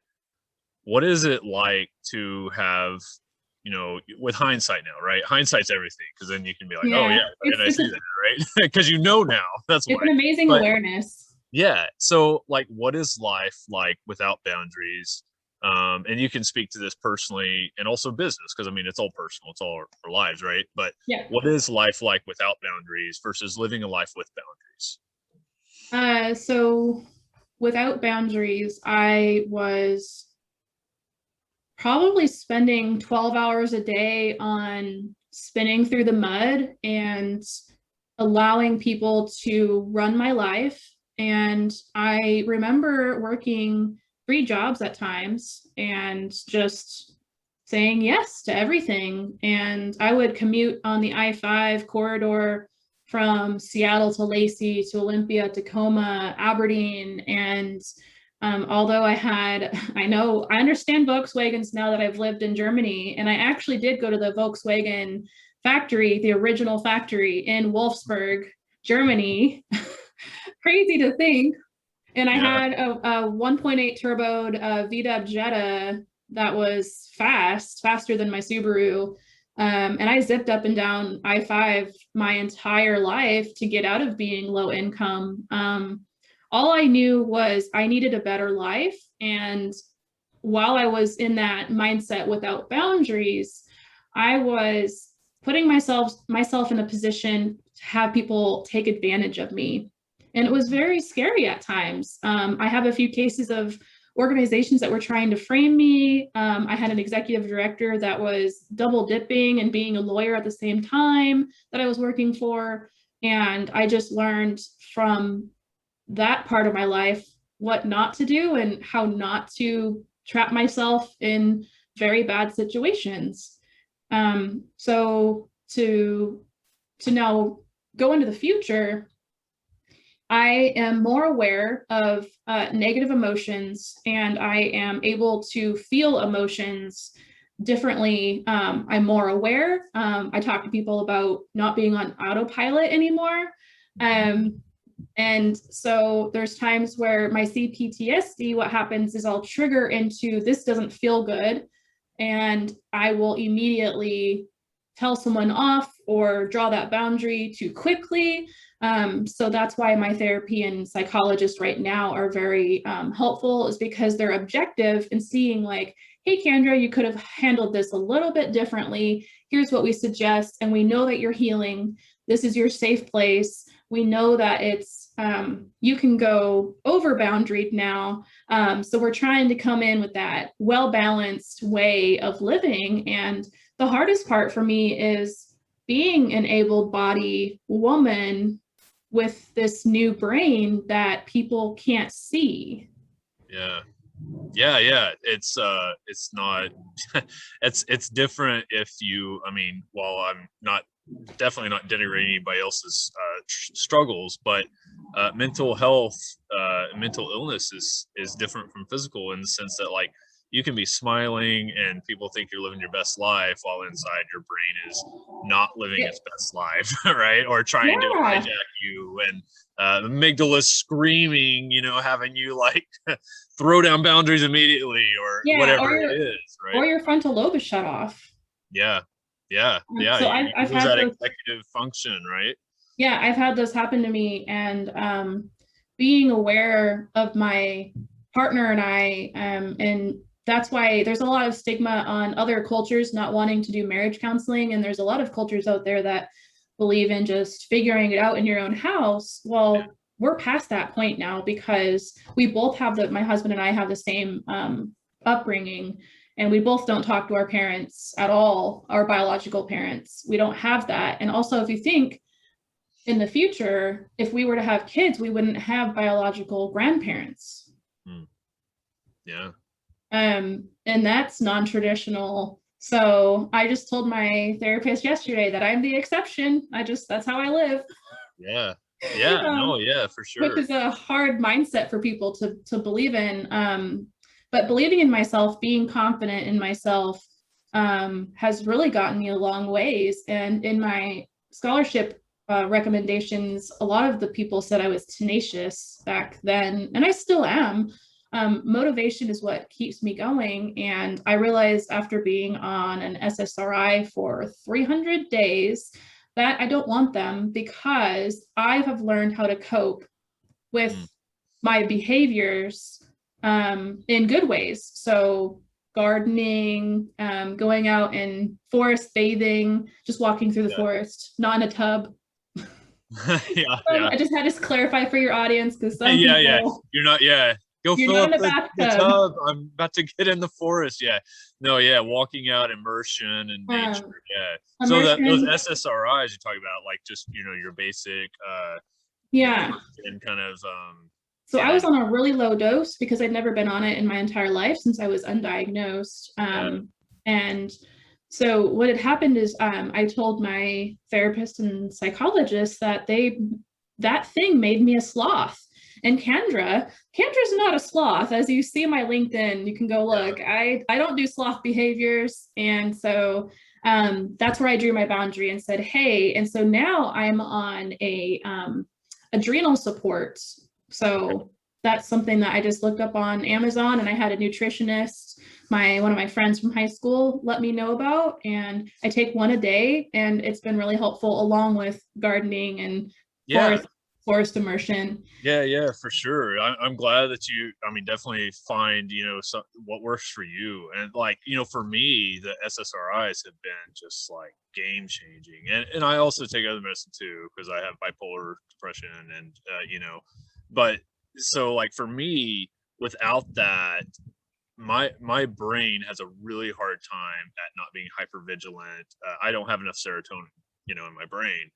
what is it like to have, with hindsight now, right? Hindsight's everything, because then you can be like, oh yeah, and I see that, right? Because now, that's why. It's an amazing awareness. Yeah. So like, what is life like without boundaries? And you can speak to this personally and also business, because it's all personal, it's all our lives, right? But what is life like without boundaries versus living a life with boundaries? So without boundaries, I was probably spending 12 hours a day on spinning through the mud and allowing people to run my life. And I remember working 3 jobs at times and just saying yes to everything. And I would commute on the I-5 corridor from Seattle to Lacey to Olympia, Tacoma, Aberdeen. And although I understand Volkswagens now that I've lived in Germany, and I actually did go to the Volkswagen factory, the original factory in Wolfsburg, Germany. Crazy to think. And I had a 1.8 turboed VW Jetta that was faster than my Subaru. And I zipped up and down I-5 my entire life to get out of being low income. All I knew was I needed a better life. And while I was in that mindset without boundaries, I was putting myself in a position to have people take advantage of me. And it was very scary at times. I have a few cases of organizations that were trying to frame me. I had an executive director that was double dipping and being a lawyer at the same time that I was working for. And I just learned from that part of my life what not to do and how not to trap myself in very bad situations. So to now go into the future, I am more aware of negative emotions, and I am able to feel emotions differently. I'm more aware. I talk to people about not being on autopilot anymore. Um, and so there's times where my CPTSD, what happens is I'll trigger into this doesn't feel good, and I will immediately tell someone off or draw that boundary too quickly. So that's why my therapy and psychologist right now are very helpful, is because they're objective and seeing like, hey, Candra, you could have handled this a little bit differently. Here's what we suggest. And we know that you're healing. This is your safe place. We know that it's, you can go over boundaried now. So we're trying to come in with that well-balanced way of living. And the hardest part for me is being an able-bodied woman with this new brain that people can't see. Yeah, it's not it's different if you, I mean, while I'm not definitely not denigrating anybody else's struggles, but mental health, mental illness is different from physical, in the sense that like you can be smiling and people think you're living your best life while inside your brain is not living its best life, right? Or trying to hijack you, and the amygdala screaming, having you like throw down boundaries immediately, or whatever it is, right? Or your frontal lobe is shut off. Yeah. So You I've lose had that those, executive function, right? yeah, I've had those happen to me, and being aware of my partner and I, and that's why there's a lot of stigma on other cultures not wanting to do marriage counseling, and there's a lot of cultures out there that believe in just figuring it out in your own house. Well, we're past that point now, because we both have my husband and I have the same upbringing, and we both don't talk to our parents at all, our biological parents. We don't have that. And also, if you think in the future, if we were to have kids, we wouldn't have biological grandparents. Yeah. And that's non-traditional. So I just told my therapist yesterday that I'm the exception. That's how I live. Yeah. For sure. Which is a hard mindset for people to believe in. But believing in myself, being confident in myself, has really gotten me a long ways. And in my scholarship recommendations, a lot of the people said I was tenacious back then, and I still am. Motivation is what keeps me going. And I realized after being on an SSRI for 300 days that I don't want them, because I have learned how to cope with my behaviors in good ways. So gardening, going out and forest bathing, just walking through the forest, not in a tub. I just had to clarify for your audience, because some people, you're not, go fill up the tub. I'm about to get in the forest. Walking out, immersion in nature. So that those SSRIs you talk about, like just your basic and kind of so I was on a really low dose because I'd never been on it in my entire life since I was undiagnosed. And so what had happened is I told my therapist and psychologist that that thing made me a sloth. And Candra's not a sloth. As you see my LinkedIn, you can go look. I don't do sloth behaviors. And so that's where I drew my boundary and said, hey, and so now I'm on a adrenal support. So that's something that I just looked up on Amazon, and I had a nutritionist, one of my friends from high school, let me know about, and I take one a day, and it's been really helpful, along with gardening and forest immersion. For sure. I'm glad that you, definitely find, what works for you. And like, for me, the SSRIs have been just like game changing. And I also take other medicine too, because I have bipolar depression and, but so like for me, without that, my brain has a really hard time at not being hyper vigilant. I don't have enough serotonin, in my brain.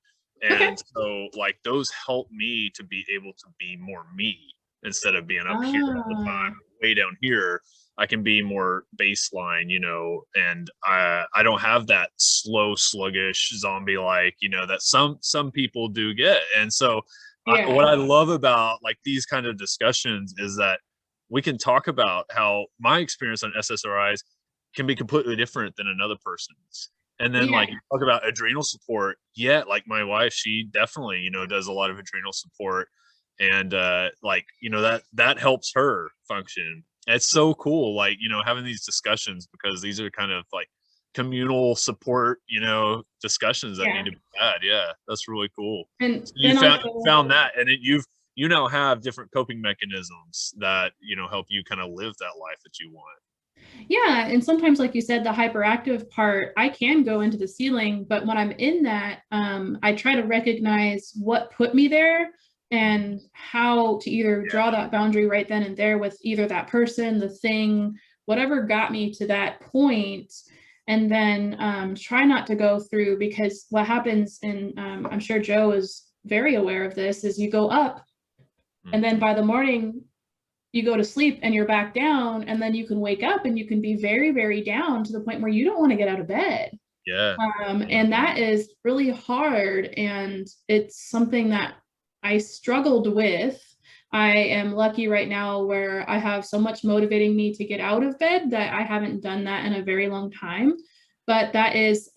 And so like those help me to be able to be more me, instead of being up here all the time. Way down here, I can be more baseline, and I don't have that slow, sluggish zombie like, that some people do get. And so Yeah. what I love about like these kind of discussions is that we can talk about how my experience on SSRIs can be completely different than another person's. And then Yeah. like you talk about adrenal support. Yeah, like my wife, she definitely, does a lot of adrenal support. And like, that helps her function. It's so cool, like, having these discussions because these are kind of like communal support, discussions that need Yeah. to be had. Yeah, that's really cool. And So you then found also, found that, and you now have different coping mechanisms that help you kind of live that life that you want. yeah, and sometimes, like you said, the hyperactive part, I can go into the ceiling, but when I'm in that, I try to recognize what put me there and how to either draw Yeah, that boundary right then and there with either that person, the thing, whatever got me to that point, and then try not to go through, because what happens, and I'm sure Joe is very aware of this, is you go up, and then mhm. by the morning you go to sleep and you're back down, and then you can wake up and you can be very, very down to the point where you don't want to get out of bed. Yeah. And Mhm. that is really hard, and it's something that I struggled with. I am lucky right now where I have so much motivating me to get out of bed that I haven't done that in a very long time. But that is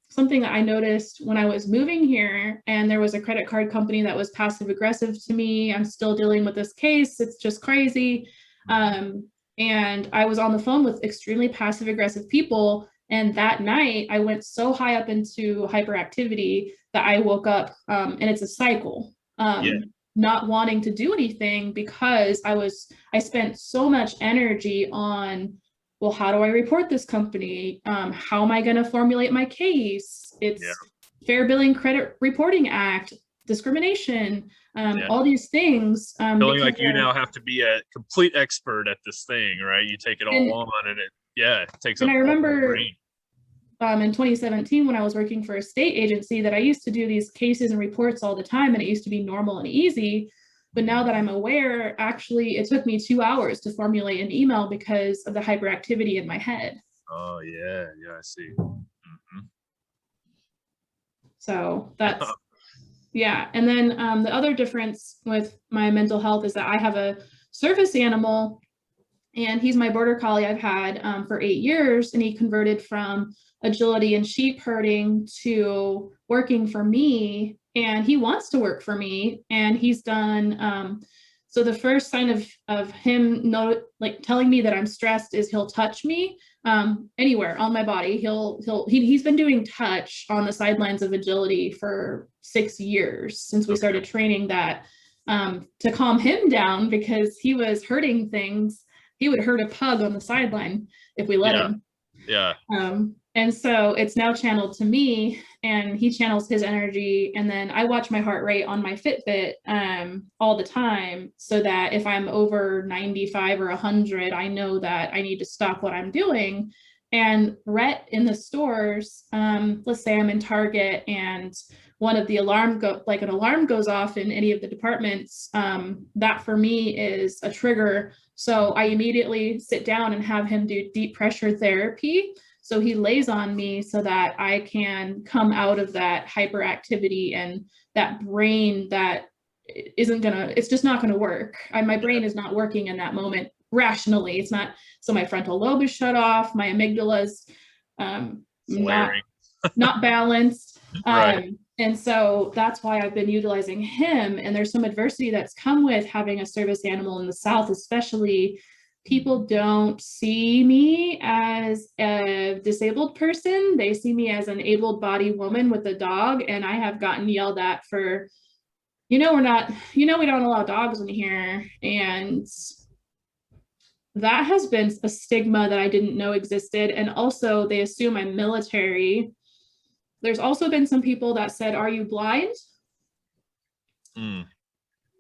something that I noticed when I was moving here, and there was a credit card company that was passive aggressive to me. I'm still dealing with this case. It's just crazy. Um, and I was on the phone with extremely passive aggressive people. And that night, I went so high up into hyperactivity that I woke up, and it's a cycle. Yeah. Not wanting to do anything because I spent so much energy on, well, how do I report this company? How am I going to formulate my case? Yeah. It's Fair Billing Credit Reporting Act, discrimination, Yeah. all these things Feeling because like you now have to be a complete expert at this thing, right? You take it all and on, and it takes and up I all your remember brain. in 2017 when I was working for a state agency that I used to do these cases and reports all the time, and it used to be normal and easy. But now that I'm aware, actually, it took me 2 hours to formulate an email because of the hyperactivity in my head. Oh yeah, yeah, I see. Mhm. So that's, yeah. And then the other difference with my mental health is that I have a service animal, and he's my border collie I've had for 8 years, and he converted from agility and sheep herding to working for me, and he wants to work for me, and he's done. So the first sign of him like telling me that I'm stressed is he'll touch me anywhere on my body. He's been doing touch on the sidelines of agility for 6 years since we Okay. started training that, to calm him down because he was hurting things. He would hurt a pug on the sideline if we let Yeah. him. Yeah. And so it's now channeled to me, and he channels his energy. And then I watch my heart rate on my Fitbit all the time, so that if I'm over 95 or 100, I know that I need to stop what I'm doing. And Rhett in the stores, let's say I'm in Target and one of the an alarm goes off in any of the departments, that for me is a trigger. So I immediately sit down and have him do deep pressure therapy. So he lays on me so that I can come out of that hyperactivity and that brain that it's just not gonna work. My Yeah. brain is not working in that moment rationally. It's not, so my frontal lobe is shut off, my amygdala's not Flaring. balanced. Right. And so that's why I've been utilizing him. And there's some adversity that's come with having a service animal in the South, especially. People don't see me as a disabled person. They see me as an able-bodied woman with a dog. And I have gotten yelled at for, we're not, we don't allow dogs in here. And that has been a stigma that I didn't know existed. And also, they assume I'm military. There's also been some people that said, "Are you blind?" Mm.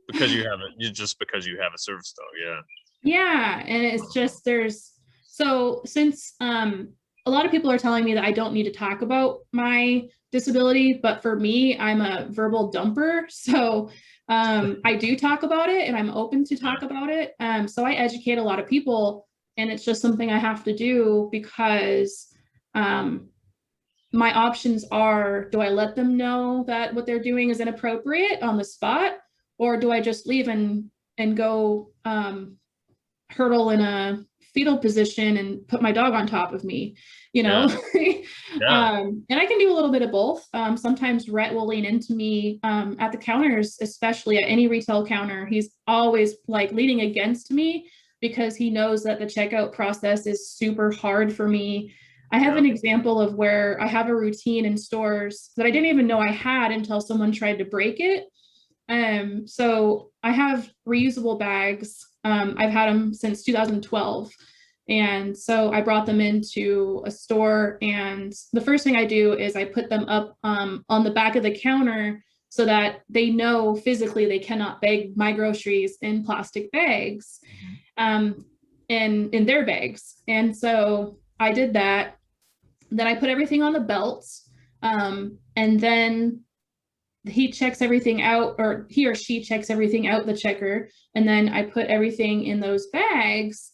Because you have it, just because you have a service dog. Yeah. Yeah, and it's just since a lot of people are telling me that I don't need to talk about my disability, but for me, I'm a verbal dumper. So I do talk about it, and I'm open to talk about it. So I educate a lot of people, and it's just something I have to do because um, my options are, do I let them know that what they're doing is inappropriate on the spot? or do I just leave and go hurdle in a fetal position and put my dog on top of me, you know? Yeah. Yeah. And I can do a little bit of both. Sometimes Rhett will lean into me at the counters, especially at any retail counter. He's always like leaning against me because he knows that the checkout process is super hard for me. I have Yeah. an example of where I have a routine in stores that I didn't even know I had until someone tried to break it. So I have reusable bags. I've had them since 2012. And so I brought them into a store, and the first thing I do is I put them up on the back of the counter so that they know physically they cannot bag my groceries in plastic bags, um, in their bags. And so I did that. Then I put everything on the belts, and then he checks everything out, or he or she checks everything out, the checker, and then I put everything in those bags.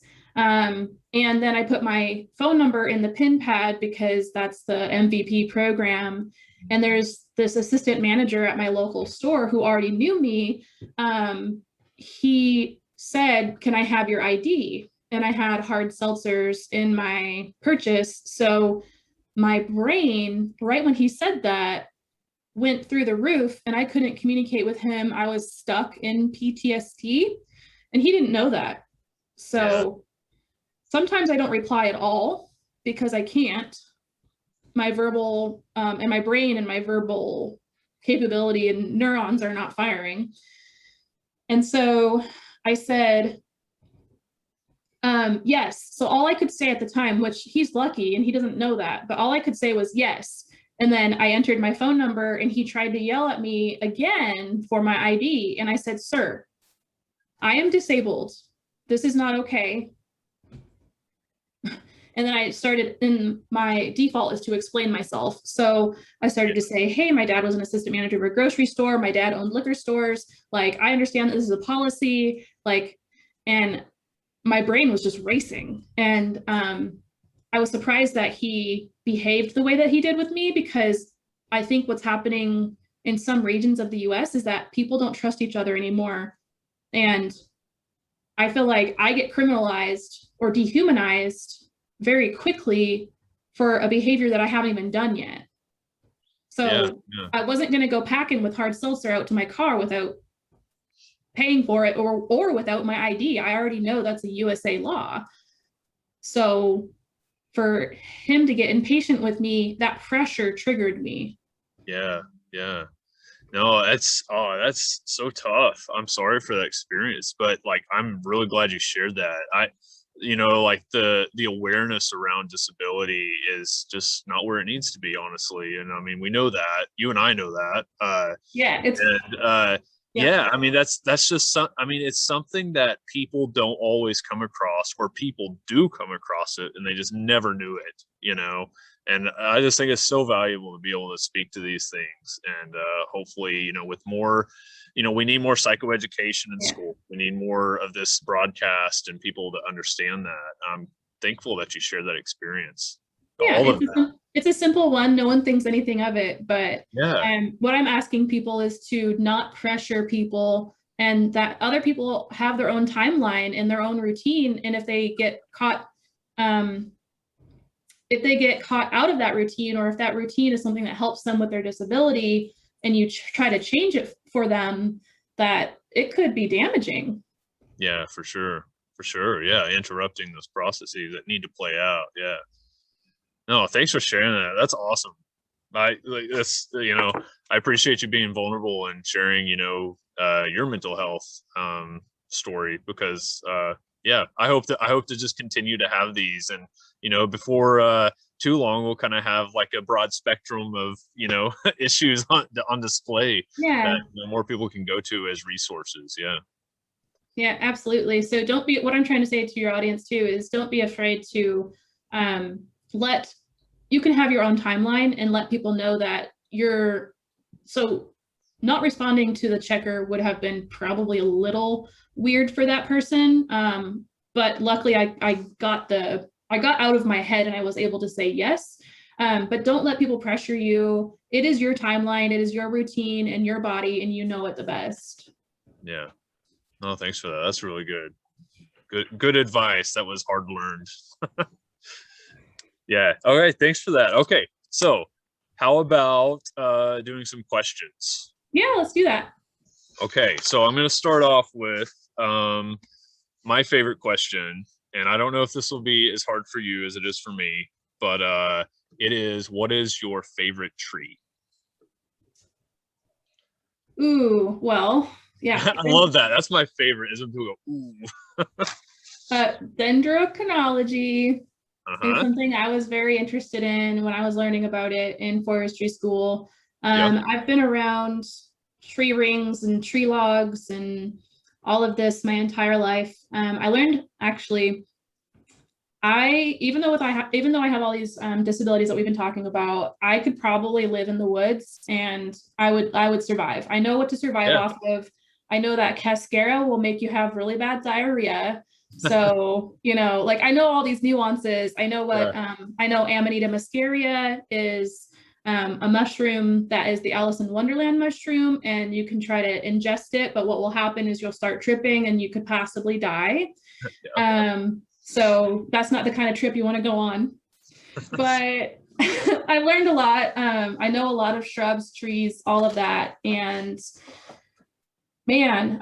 And then I put my phone number in the pin pad because that's the MVP program. And there's this assistant manager at my local store who already knew me. He said, "Can I have your ID?" And I had hard seltzers in my purchase. So my brain, right when he said that, went through the roof, and I couldn't communicate with him. I was stuck in PTSD, and he didn't know that. Yeah. So sometimes I don't reply at all because I can't. My verbal and my brain and my verbal capability and neurons are not firing. And so I said, yes. So all I could say at the time, which he's lucky and he doesn't know that, but all I could say was yes. And then I entered my phone number, and he tried to yell at me again for my ID. And I said, "Sir, I am disabled. This is not okay." And then I started, and my default is to explain myself. So I started to say, "Hey, my dad was an assistant manager of a grocery store. My dad owned liquor stores. Like, I understand that this is a policy." Like, and my brain was just racing. And I was surprised that he behaved the way that he did with me, because I think what's happening in some regions of the US is that people don't trust each other anymore. And I feel like I get criminalized or dehumanized very quickly for a behavior that I haven't even done yet. Yeah. So Yeah. I wasn't going to go packing with hard seltzer out to my car without paying for it, or without my ID. I already know that's a USA law. So for him to get impatient with me, that pressure triggered me. Yeah. Yeah. No, that's so tough. I'm sorry for that experience, but like I'm really glad you shared that. Like the awareness around disability is just not where it needs to be, honestly. And I mean, we know that. You and I know that. Yeah, it's And yeah. yeah, I mean that's just I mean, it's something that people don't always come across, or people do come across it and they just never knew it. And I just think it's so valuable to be able to speak to these things. And hopefully, with more, we need more psychoeducation in Yeah. school. We need more of this broadcast and people to understand that. I'm thankful that you shared that experience. Yeah, All of that. it's a simple one. No one thinks anything of it, but Yeah. what I'm asking people is to not pressure people, and that other people have their own timeline and their own routine. And um, if they get caught out of that routine, or if that routine is something that helps them with their disability, and you try to change it for them, that it could be damaging. Yeah, for sure. For sure. Yeah. Interrupting those processes that need to play out. Yeah. No, thanks for sharing that. That's awesome. I like this, I appreciate you being vulnerable and sharing, your mental health story, because yeah, I hope to just continue to have these. And, before too long, we'll kind of have like a broad spectrum of, issues on display Yeah. that more people can go to as resources. Yeah. Yeah, absolutely. So what I'm trying to say to your audience too is, don't be afraid to let, you can have your own timeline, and let people know that so not responding to the checker would have been probably a little weird for that person. But luckily I got out of my head and I was able to say yes. But don't let people pressure you. It is your timeline, it is your routine and your body, and you know it the best. Yeah. No, thanks for that. That's really good. Good advice. That was hard learned. Yeah. Okay. Thanks for that. Okay. So how about doing some questions? Yeah, let's do that. Okay. So I'm going to start off with my favorite question. And I don't know if this will be as hard for you as it is for me, but it is, what is your favorite tree? Ooh, well, yeah. I love that. That's my favorite. Is when people go, ooh. Dendrochronology is Uh-huh. something I was very interested in when I was learning about it in forestry school. Yep. I've been around tree rings and tree logs and all of this my entire life. I learned actually I even though I have all these disabilities that we've been talking about, I could probably live in the woods and I would survive. I know what to survive Yeah. off of. I know that cascara will make you have really bad diarrhea. So, like I know all these nuances. I know Yeah. I know Amanita muscaria is a mushroom that is the Alice in Wonderland mushroom, and you can try to ingest it, but what will happen is you'll start tripping and you could possibly die. Yeah. So that's not the kind of trip you want to go on. But I learned a lot. I know a lot of shrubs, trees, all of that. And man,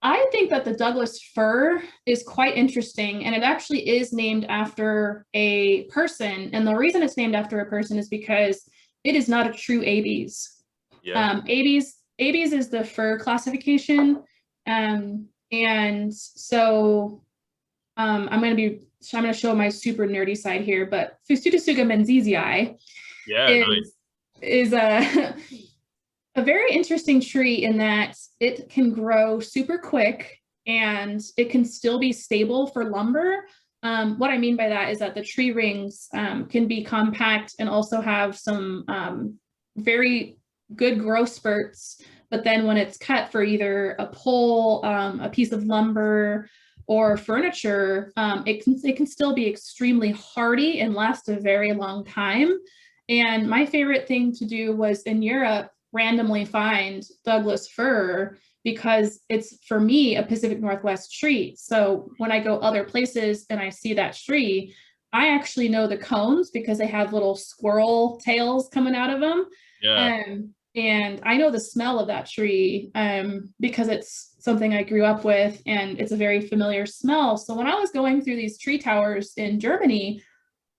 I think that the Douglas fir is quite interesting, and it actually is named after a person. And the reason it's named after a person is because it is not a true Abies. Yeah. Abies is the fir classification, and so I'm going to show my super nerdy side here, but Fustutusuga menzizii Yeah. Nice. is a very interesting tree in that it can grow super quick and it can still be stable for lumber. What I mean by that is that the tree rings can be compact and also have some very good growth spurts. But then when it's cut for either a pole, a piece of lumber, or furniture, it can still be extremely hardy and last a very long time. And my favorite thing to do was in Europe randomly find Douglas fir because it's for me a Pacific Northwest tree. So when I go other places and I see that tree, I actually know the cones because they have little squirrel tails coming out of them. Yeah. And I know the smell of that tree because it's something I grew up with and it's a very familiar smell. So when I was going through these tree towers in Germany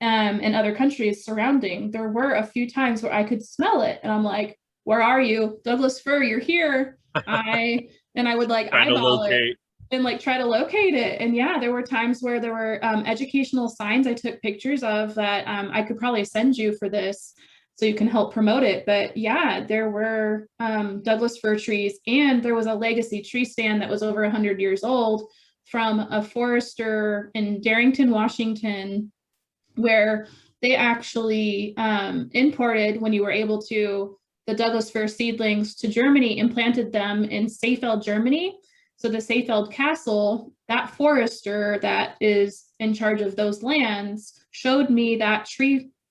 and other countries surrounding, there were a few times where I could smell it. And I'm like, where are you? Douglas fir, you're here. I would like Trying to eyeball it locate. and like try to locate it. And yeah, there were times where there were educational signs I took pictures of that I could probably send you for this so you can help promote it. But yeah, there were Douglas fir trees, and there was a legacy tree stand that was over 100 years old from a forester in Darrington, Washington, where they actually imported, when you were able to, the Douglas fir seedlings to Germany, implanted them in Seefeld, Germany. So the Seefeld Castle, that forester that is in charge of those lands, showed me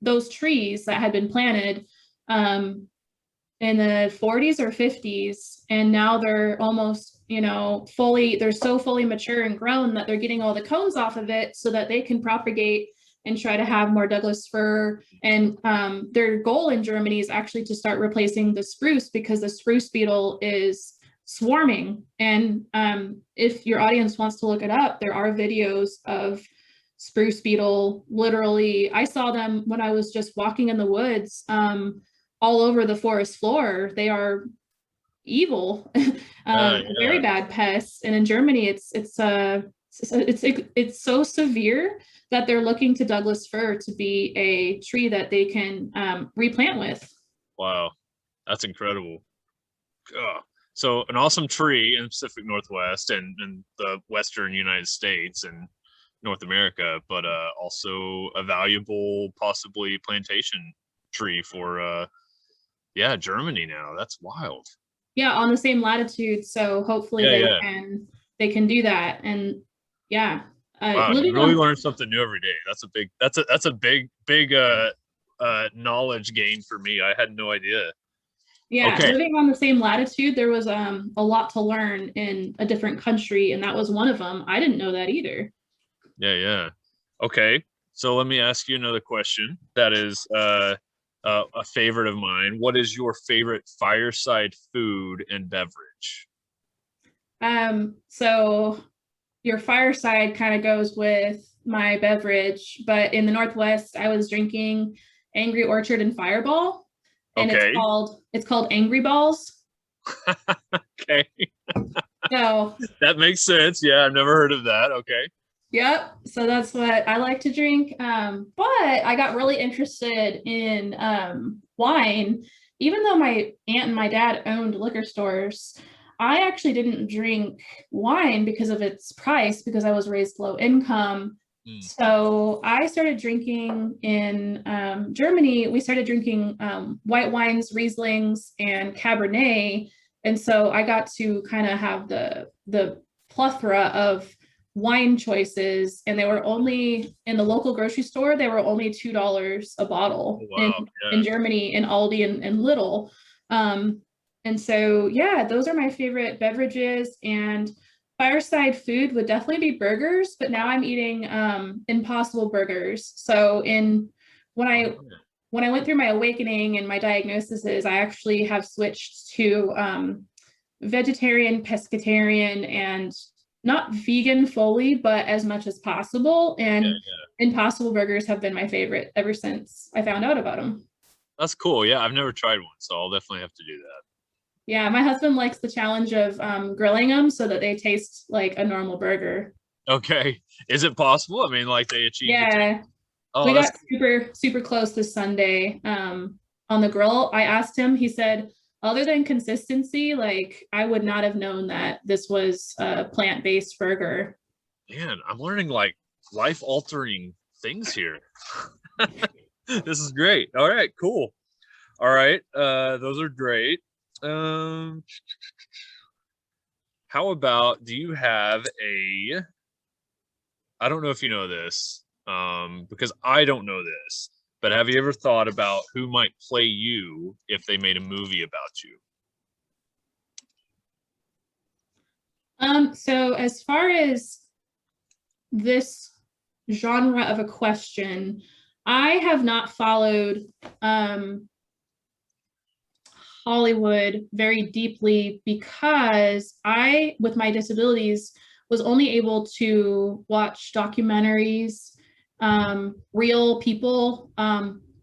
those trees that had been planted in the 40s or 50s, and now they're almost, they're so fully mature and grown that they're getting all the cones off of it so that they can propagate and try to have more Douglas fir. And their goal in Germany is actually to start replacing the spruce because the spruce beetle is swarming. And if your audience wants to look it up, there are videos of spruce beetle. Literally, I saw them when I was just walking in the woods all over the forest floor. They are evil, very bad pests. And in Germany, it's so severe that they're looking to Douglas fir to be a tree that they can replant with. Wow. That's incredible. So an awesome tree in the Pacific Northwest and the Western United States and North America, but also a valuable, possibly plantation tree for Germany now. That's wild. Yeah, on the same latitude. So hopefully they can do that. And yeah, Wow, you living really on learn something new every day. That's a big knowledge gain for me. I had no idea. Yeah, Okay. living on the same latitude, there was a lot to learn in a different country, and that was one of them. I didn't know that either. Yeah, yeah. Okay. So let me ask you another question that is a favorite of mine. What is your favorite fireside food and beverage? So your fireside kind of goes with my beverage, but in the Northwest, I was drinking Angry Orchard and Fireball, and Okay. it's called Angry Balls. Okay. So, That makes sense. Yeah, I've never heard of that. Okay. yep. So that's what I like to drink. But I got really interested in wine, even though my aunt and my dad owned liquor stores. I actually didn't drink wine because of its price because I was raised low income. Mm. So I started drinking in Germany. We started drinking white wines, Rieslings, and Cabernet, and so I got to kind of have the plethora of wine choices, and they were only in the local grocery store. They were only $2 a Oh, bottle wow. in Yeah. Germany, in Aldi and Little. Um, and so, yeah, those are my favorite beverages. And fireside food would definitely be burgers, but now I'm eating Impossible burgers. So in when I Oh, when I went through my awakening and my diagnosis, I actually have switched to vegetarian, pescatarian, and not vegan fully, but as much as possible. yeah, And yeah. Impossible burgers have been my favorite ever since I found out about them. That's cool. Yeah, I've never tried one, so I'll definitely have to do that. Yeah, my husband likes the challenge of grilling them so that they taste like a normal burger. Okay. Is it possible? I mean, like they achieve the taste. Yeah, Oh, we that's got cool. super close this Sunday on the grill. I asked him, he said, other than consistency, like I would not have known that this was a plant-based burger. Man, I'm learning like life-altering things here. This is great. All right, cool. All right, those are great. Um, how about do you have a I don't know if you know this, because I don't know this, but have you ever thought about who might play you if they made a movie about you? So as far as this genre of a question, I have not followed um, Hollywood very deeply because I, with my disabilities, was only able to watch documentaries, real people,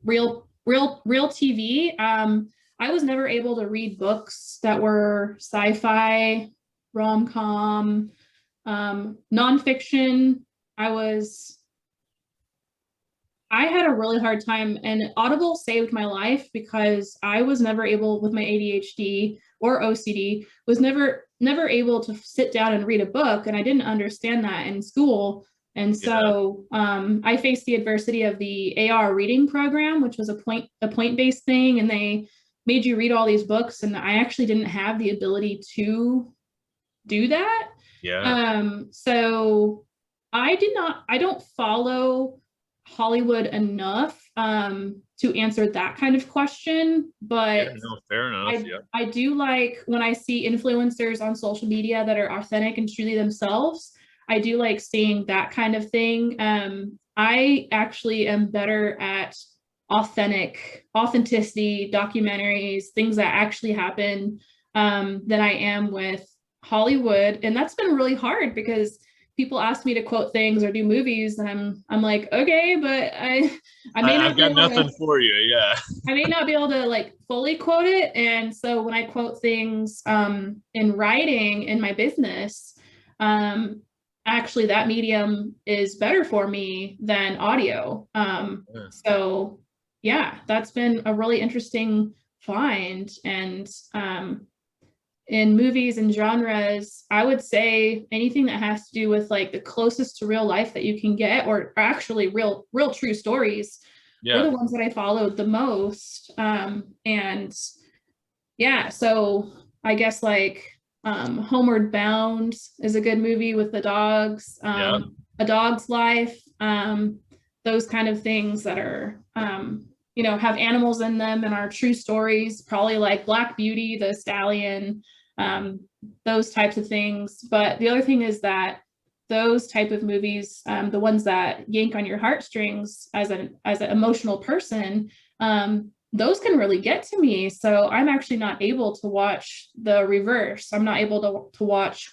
real TV. I was never able to read books that were sci-fi, rom-com, nonfiction. I was I had a really hard time, and Audible saved my life because I was never able, with my ADHD or OCD, was never able to sit down and read a book, and I didn't understand that in school. And Yeah, so I faced the adversity of the AR reading program, which was a point based thing, and they made you read all these books, and I actually didn't have the ability to do that. yeah, So I don't follow Hollywood enough to answer that kind of question, yeah. but No, fair enough. Yeah, I do like when I see influencers on social media that are authentic and truly themselves. I do like seeing that kind of thing. I actually am better at authenticity, documentaries, things that actually happen than I am with Hollywood. And that's been really hard because people ask me to quote things or do movies and I'm like, okay, but I may I've not be got able nothing to for you. Yeah, like fully quote it. And so when I quote things in writing in my business, um, actually that medium is better for me than audio. yeah, So yeah, that's been a really interesting find. And in movies and genres, I would say anything that has to do with like the closest to real life that you can get, or actually real true stories, were yeah. the ones that I followed the most. And yeah, so I guess like Homeward Bound is a good movie with the dogs, Yeah. A Dog's Life, those kind of things that are have animals in them and are true stories, probably like Black Beauty, the Stallion, um, those types of things. But the other thing is that those type of movies, the ones that yank on your heartstrings as an emotional person, those can really get to me. So I'm actually not able to watch the reverse. I'm not able to watch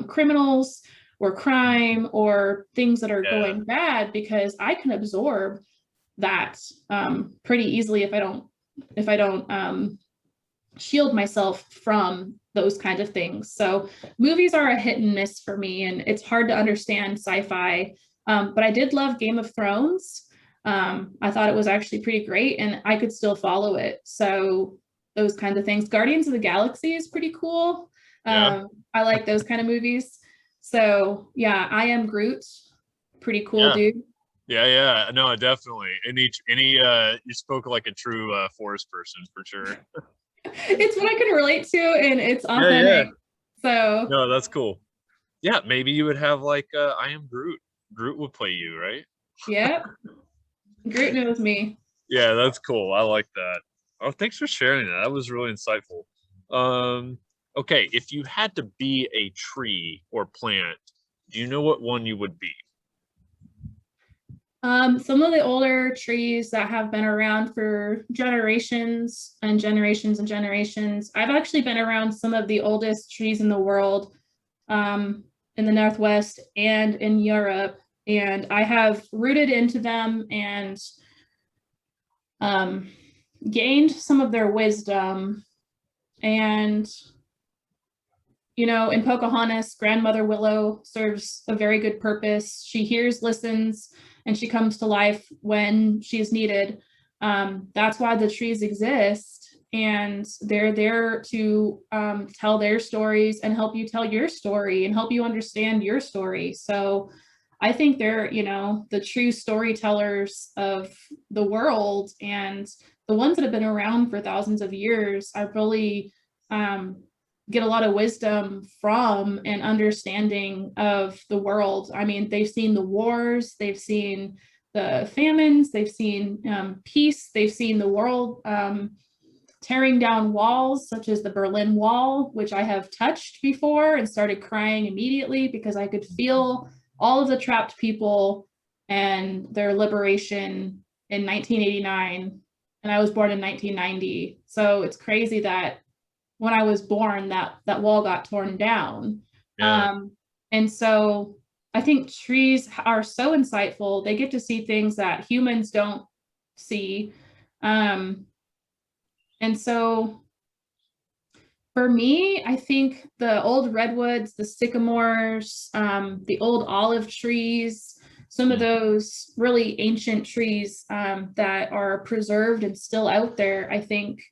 criminals or crime or things that are Yeah. going bad, because I can absorb that pretty easily if I don't shield myself from those kinds of things. So movies are a hit and miss for me, and it's hard to understand sci-fi. But I did love Game of Thrones. I thought it was actually pretty great, and I could still follow it. So those kinds of things. Guardians of the Galaxy is pretty cool. Yeah. I like those kind of movies. So yeah, I Am Groot, pretty cool Yeah. dude. Yeah. No, definitely. You spoke like a true forest person for sure. It's what I can relate to, and it's Yeah. Yeah. authentic. So No, that's cool. Yeah. Maybe you would have like I am Groot. Groot would play you, right? yeah, Groot knows me. Yeah, that's cool. I like that. Oh, thanks for sharing that. That was really insightful. Um, okay, if you had to be a tree or plant, do you know what one you would be? Some of the older trees that have been around for generations and generations and generations. I've actually been around some of the oldest trees in the world, in the Northwest and in Europe, and I have rooted into them and um, gained some of their wisdom. And in Pocahontas, Grandmother Willow serves a very good purpose. She hears, listens, and she comes to life when she's needed. That's why the trees exist. And they're there to tell their stories and help you tell your story and help you understand your story. So I think they're, the true storytellers of the world, and the ones that have been around for thousands of years. I really get a lot of wisdom from and understanding of the world. I mean, they've seen the wars, they've seen the famines, they've seen peace, they've seen the world tearing down walls, such as the Berlin Wall, which I have touched before and started crying immediately because I could feel all of the trapped people and their liberation in 1989. And I was born in 1990. So it's crazy that when I was born, that wall got torn down. Yeah. And so I think trees are so insightful. They get to see things that humans don't see. And so for me, I think the old redwoods, the sycamores, the old olive trees, some of those really ancient trees that are preserved and still out there, I think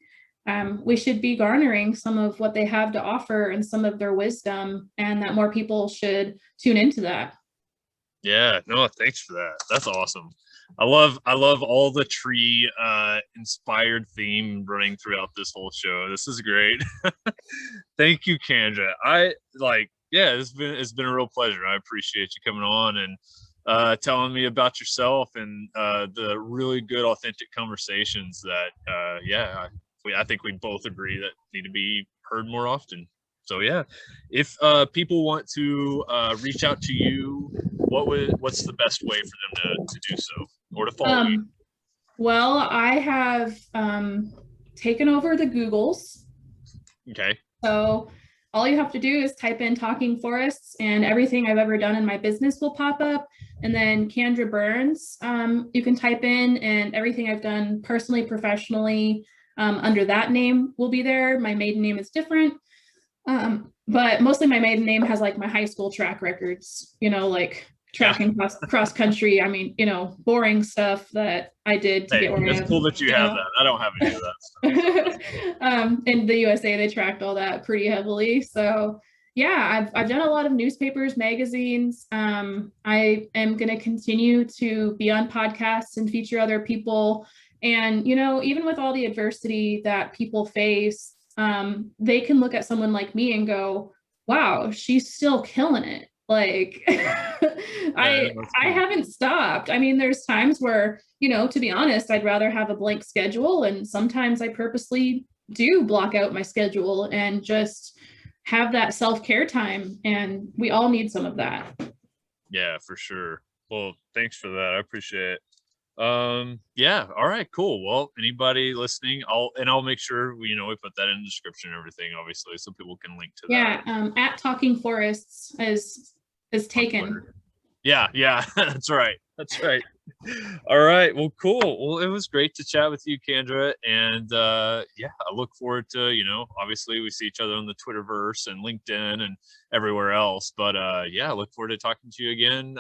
we should be garnering some of what they have to offer and some of their wisdom, and that more people should tune into that. Yeah, no, thanks for that. That's awesome. I love all the tree inspired theme running throughout this whole show. This is great. Thank you, Candra. Yeah, it's been a real pleasure. I appreciate you coming on and telling me about yourself and the really good authentic conversations that I think we both agree that need to be heard more often. So yeah, if people want to reach out to you, what's the best way for them to do so or to follow you? Well, I have taken over the Googles. Okay. So all you have to do is type in talking forests, and everything I've ever done in my business will pop up. And then Candra Burns, you can type in, and everything I've done personally, professionally, under that name will be there. My maiden name is different. But mostly my maiden name has like my high school track records, like tracking cross country. I mean, boring stuff that I did to get where I am. It's cool that you have that. I don't have any of that stuff. In the USA, they tracked all that pretty heavily. So yeah, I've done a lot of newspapers, magazines. I am going to continue to be on podcasts and feature other people. And, even with all the adversity that people face, they can look at someone like me and go, wow, she's still killing it. Like Yeah, no, that's I cool. haven't stopped. I mean, there's times where, to be honest, I'd rather have a blank schedule, and sometimes I purposely do block out my schedule and just have that self-care time, and we all need some of that. Yeah, for sure. Well, thanks for that. I appreciate it. Yeah, all right, cool. Well, anybody listening, I'll make sure we put that in the description and everything, obviously, so people can link to that Yeah, at Talking Forests is on taken. Twitter. Yeah, yeah, that's right. That's right. All right. Well, cool. Well, it was great to chat with you, Candra. And yeah, I look forward to obviously we see each other on the Twitterverse and LinkedIn and everywhere else. But yeah, I look forward to talking to you again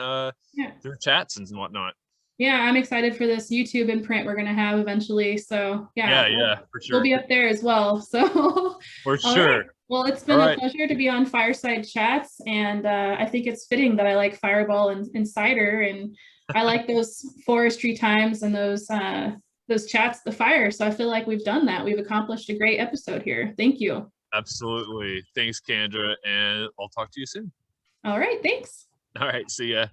Yeah. through chats and whatnot. Yeah, I'm excited for this YouTube imprint we're gonna have eventually. So yeah, Yeah, yeah, for we'll sure. be up there as well. So For all right. sure. Well, it's All been a right. pleasure to be on Fireside Chats, and I think it's fitting that I like Fireball and cider, and I like those forestry times and those chats at the fire. So I feel like we've done that. We've accomplished a great episode here. Thank you. Absolutely. Thanks, Candra. And I'll talk to you soon. All right, thanks. All right. See ya.